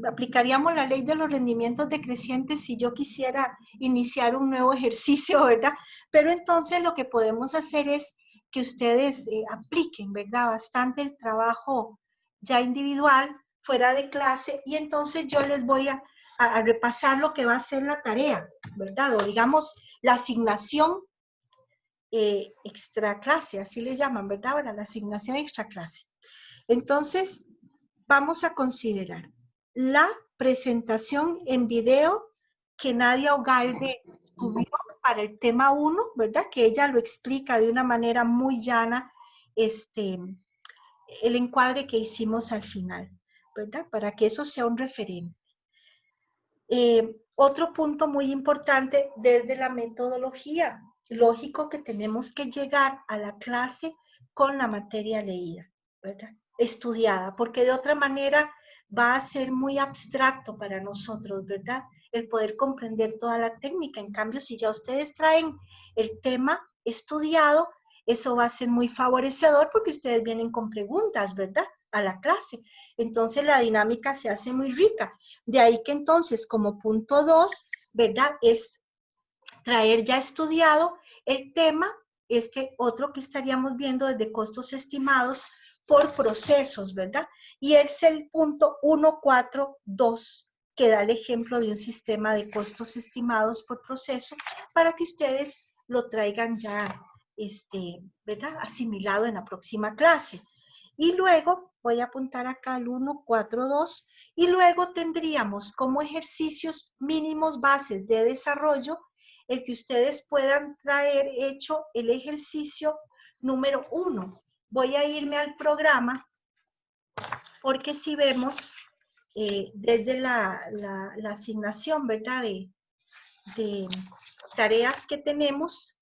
aplicaríamos la ley de los rendimientos decrecientes si yo quisiera iniciar un nuevo ejercicio, ¿verdad? Pero entonces lo que podemos hacer es que ustedes apliquen, ¿verdad?, bastante el trabajo ya individual, fuera de clase, y entonces yo les voy a repasar lo que va a ser la tarea, ¿verdad? O digamos, la asignación extra clase, así le llaman, ¿verdad? Ahora, la asignación extra clase. Entonces, vamos a considerar la presentación en video que Nadia Ugalde subió para el tema 1, ¿verdad? Que ella lo explica de una manera muy llana, el encuadre que hicimos al final, ¿verdad? Para que eso sea un referente. Otro punto muy importante desde la metodología. Lógico que tenemos que llegar a la clase con la materia leída, ¿verdad?, estudiada, porque de otra manera va a ser muy abstracto para nosotros, ¿verdad?, el poder comprender toda la técnica. En cambio, si ya ustedes traen el tema estudiado, eso va a ser muy favorecedor porque ustedes vienen con preguntas, ¿verdad?, a la clase. Entonces la dinámica se hace muy rica. De ahí que entonces, como punto 2, ¿verdad?, es traer ya estudiado el tema, otro que estaríamos viendo desde costos estimados por procesos, ¿verdad? Y es el punto 142, que da el ejemplo de un sistema de costos estimados por proceso, para que ustedes lo traigan ya, ¿verdad?, asimilado en la próxima clase. Y luego, voy a apuntar acá el 142, y luego tendríamos como ejercicios mínimos bases de desarrollo el que ustedes puedan traer hecho el ejercicio número 1. Voy a irme al programa, porque si vemos desde la asignación, ¿verdad?, de tareas que tenemos,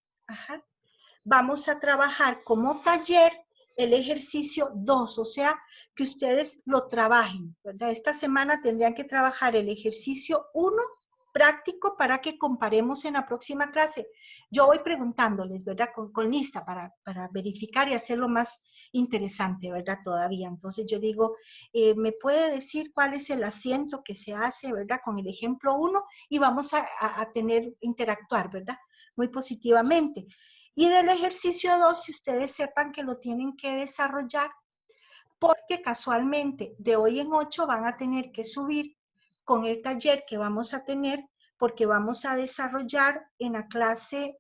vamos a trabajar como taller el ejercicio 2, o sea, que ustedes lo trabajen, ¿verdad? Esta semana tendrían que trabajar el ejercicio 1 práctico para que comparemos en la próxima clase. Yo voy preguntándoles, ¿verdad?, con lista para verificar y hacerlo más interesante, ¿verdad?, todavía. Entonces yo digo, ¿me puede decir cuál es el asiento que se hace, ¿verdad?, con el ejemplo 1? Y vamos a interactuar, ¿verdad?, muy positivamente. Y del ejercicio 2, que ustedes sepan que lo tienen que desarrollar, porque casualmente de hoy en 8 van a tener que subir con el taller que vamos a tener, porque vamos a desarrollar en la clase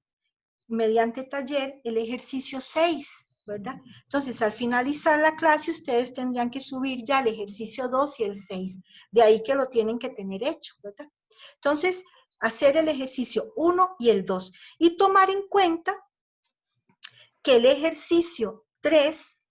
mediante taller el ejercicio 6, ¿verdad? Entonces, al finalizar la clase, ustedes tendrían que subir ya el ejercicio 2 y el 6. De ahí que lo tienen que tener hecho, ¿verdad? Entonces, hacer el ejercicio 1 y el 2. Y tomar en cuenta que el ejercicio 3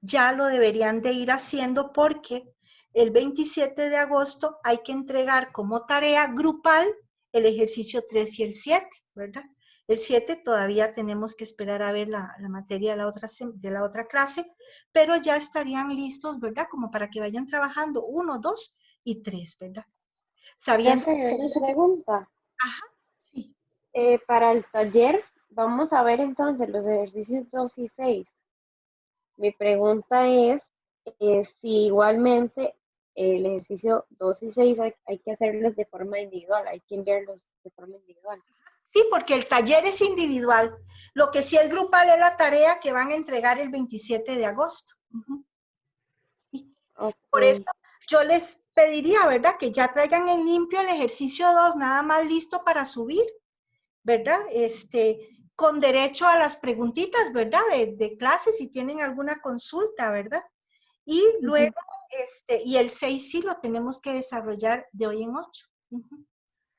ya lo deberían de ir haciendo, porque el 27 de agosto hay que entregar como tarea grupal el ejercicio 3 y el 7, ¿verdad? El 7 todavía tenemos que esperar a ver la materia de la otra clase, pero ya estarían listos, ¿verdad?, como para que vayan trabajando 1, 2 y 3, ¿verdad? Sabiendo... Una pregunta. Ajá, sí. Para el taller, vamos a ver entonces los ejercicios 2 y 6. Mi pregunta es si igualmente el ejercicio 2 y 6 hay que hacerlos de forma individual, hay que enviarlos de forma individual. Sí, porque el taller es individual. Lo que sí es grupal es la tarea que van a entregar el 27 de agosto. Sí. Okay. Por eso yo les pediría, ¿verdad?, que ya traigan en limpio el ejercicio 2, nada más listo para subir, ¿verdad? Con derecho a las preguntitas, ¿verdad?, de clase, si tienen alguna consulta, ¿verdad? Y luego, y el 6 sí lo tenemos que desarrollar de hoy en 8.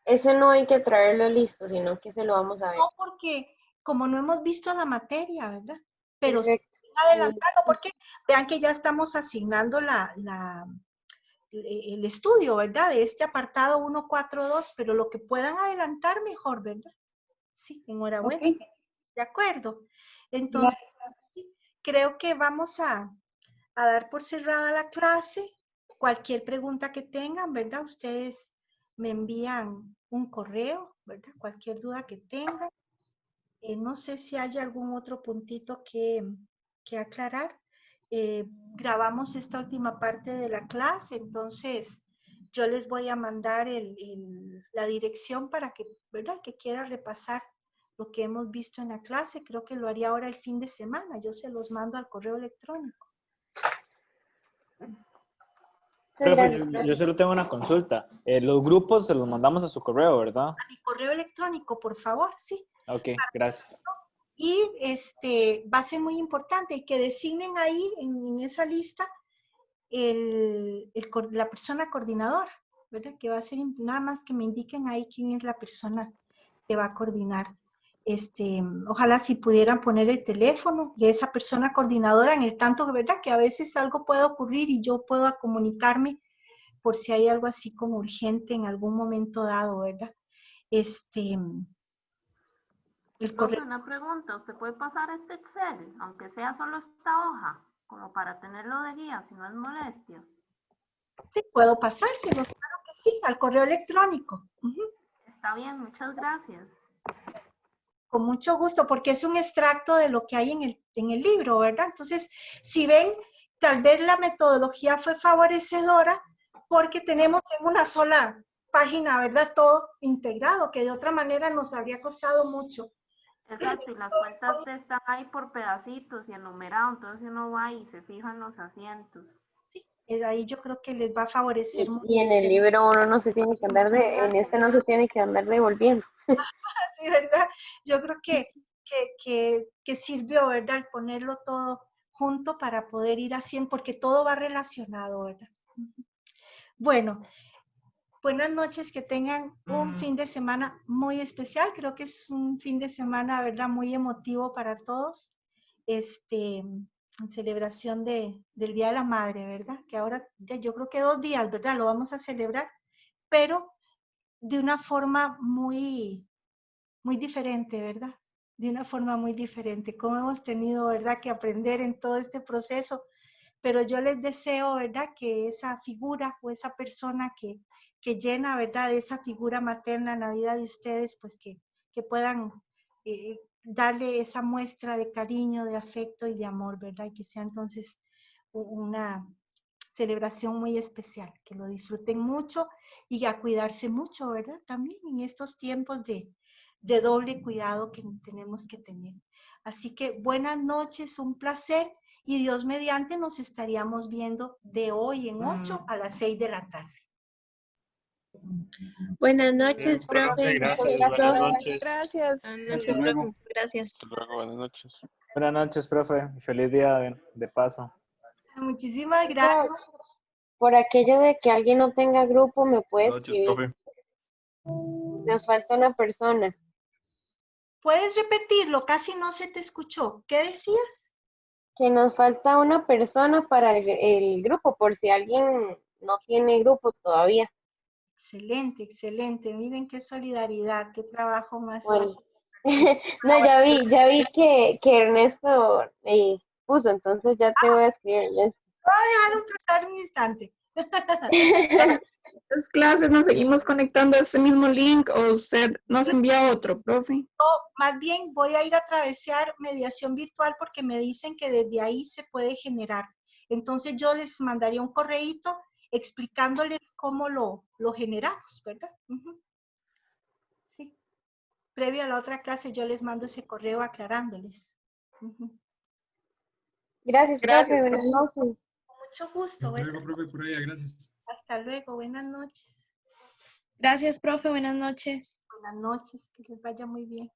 Ese no hay que traerlo listo, sino que se lo vamos a ver. No, porque como no hemos visto la materia, ¿verdad? Pero sí Perfecto. adelantando, porque vean que ya estamos asignando el estudio, ¿verdad? De este apartado 142, pero lo que puedan adelantar mejor, ¿verdad? Sí, enhorabuena. Ok. De acuerdo. Entonces, creo que vamos a dar por cerrada la clase. Cualquier pregunta que tengan, ¿verdad? Ustedes me envían un correo, ¿verdad? Cualquier duda que tengan. No sé si hay algún otro puntito que aclarar. Grabamos esta última parte de la clase, entonces yo les voy a mandar la dirección para que, ¿verdad? Que quiera repasar lo que hemos visto en la clase. Creo que lo haría ahora el fin de semana. Yo se los mando al correo electrónico. Profe, yo solo tengo una consulta. Los grupos se los mandamos a su correo, ¿verdad? A mi correo electrónico, por favor, sí. Ok, gracias. Y va a ser muy importante que designen ahí en esa lista la persona coordinadora, ¿verdad? Que va a ser nada más que me indiquen ahí quién es la persona que va a coordinar. Ojalá si pudieran poner el teléfono de esa persona coordinadora en el tanto, ¿verdad? Que a veces algo puede ocurrir y yo pueda comunicarme por si hay algo así como urgente en algún momento dado, ¿verdad? El correo. Una pregunta, ¿usted puede pasar este Excel, aunque sea solo esta hoja, como para tenerlo de guía, si no es molestia? Sí, puedo pasárselo, claro que sí, al correo electrónico. Está bien, muchas gracias. Con mucho gusto, porque es un extracto de lo que hay en el libro, ¿verdad? Entonces, si ven, tal vez la metodología fue favorecedora porque tenemos en una sola página, ¿verdad? Todo integrado, que de otra manera nos habría costado mucho. Exacto, y las cuentas están ahí por pedacitos y enumerado, entonces uno va y se fija en los asientos. Sí, ahí yo creo que les va a favorecer mucho. Y en el libro uno no se tiene que andar en este no se tiene que andar devolviendo. Sí, ¿verdad? Yo creo que sirvió, ¿verdad? El ponerlo todo junto para poder ir haciendo, porque todo va relacionado, ¿verdad? Bueno, buenas noches, que tengan un fin de semana muy especial. Creo que es un fin de semana, ¿verdad? Muy emotivo para todos. En celebración del Día de la Madre, ¿verdad? Que ahora ya yo creo que 2 días, ¿verdad? Lo vamos a celebrar, pero de una forma muy, muy diferente, ¿verdad? De una forma muy diferente. Como hemos tenido, ¿verdad? Que aprender en todo este proceso. Pero yo les deseo, ¿verdad? Que esa figura o esa persona que llena, ¿verdad? De esa figura materna en la vida de ustedes, pues que puedan darle esa muestra de cariño, de afecto y de amor, ¿verdad? Y que sea entonces una celebración muy especial, que lo disfruten mucho y a cuidarse mucho, ¿verdad? También en estos tiempos de doble cuidado que tenemos que tener. Así que buenas noches, un placer, y Dios mediante nos estaríamos viendo de hoy en 8 a las 6 de la tarde. Buenas noches, profe. Gracias, buenas noches. Gracias. Hasta luego. Gracias. Hasta luego, buenas noches. Buenas noches, profe. Feliz día de paso. Muchísimas gracias. Por aquello de que alguien no tenga grupo, me puede Buenas noches, escribir. profe. Nos falta una persona. ¿Puedes repetirlo? Casi no se te escuchó. ¿Qué decías? Que nos falta una persona para el grupo, por si alguien no tiene grupo todavía. Excelente, excelente. Miren qué solidaridad, qué trabajo más. Bueno. No, ya vi que Ernesto puso, entonces ya te voy a escribir, Ernesto. Déjalo pasar un instante. Las clases nos seguimos conectando a este mismo link o usted nos envía otro, profe. Más bien voy a ir a travesear mediación virtual porque me dicen que desde ahí se puede generar. Entonces yo les mandaría un correíto explicándoles cómo lo generamos, ¿verdad? Sí. Previo a la otra clase yo les mando ese correo aclarándoles. Gracias, profe. Buenas noches. Mucho gusto. Hasta luego, profe, por allá, gracias. Hasta luego. Buenas noches. Gracias, profe. Buenas noches. Buenas noches. Que les vaya muy bien.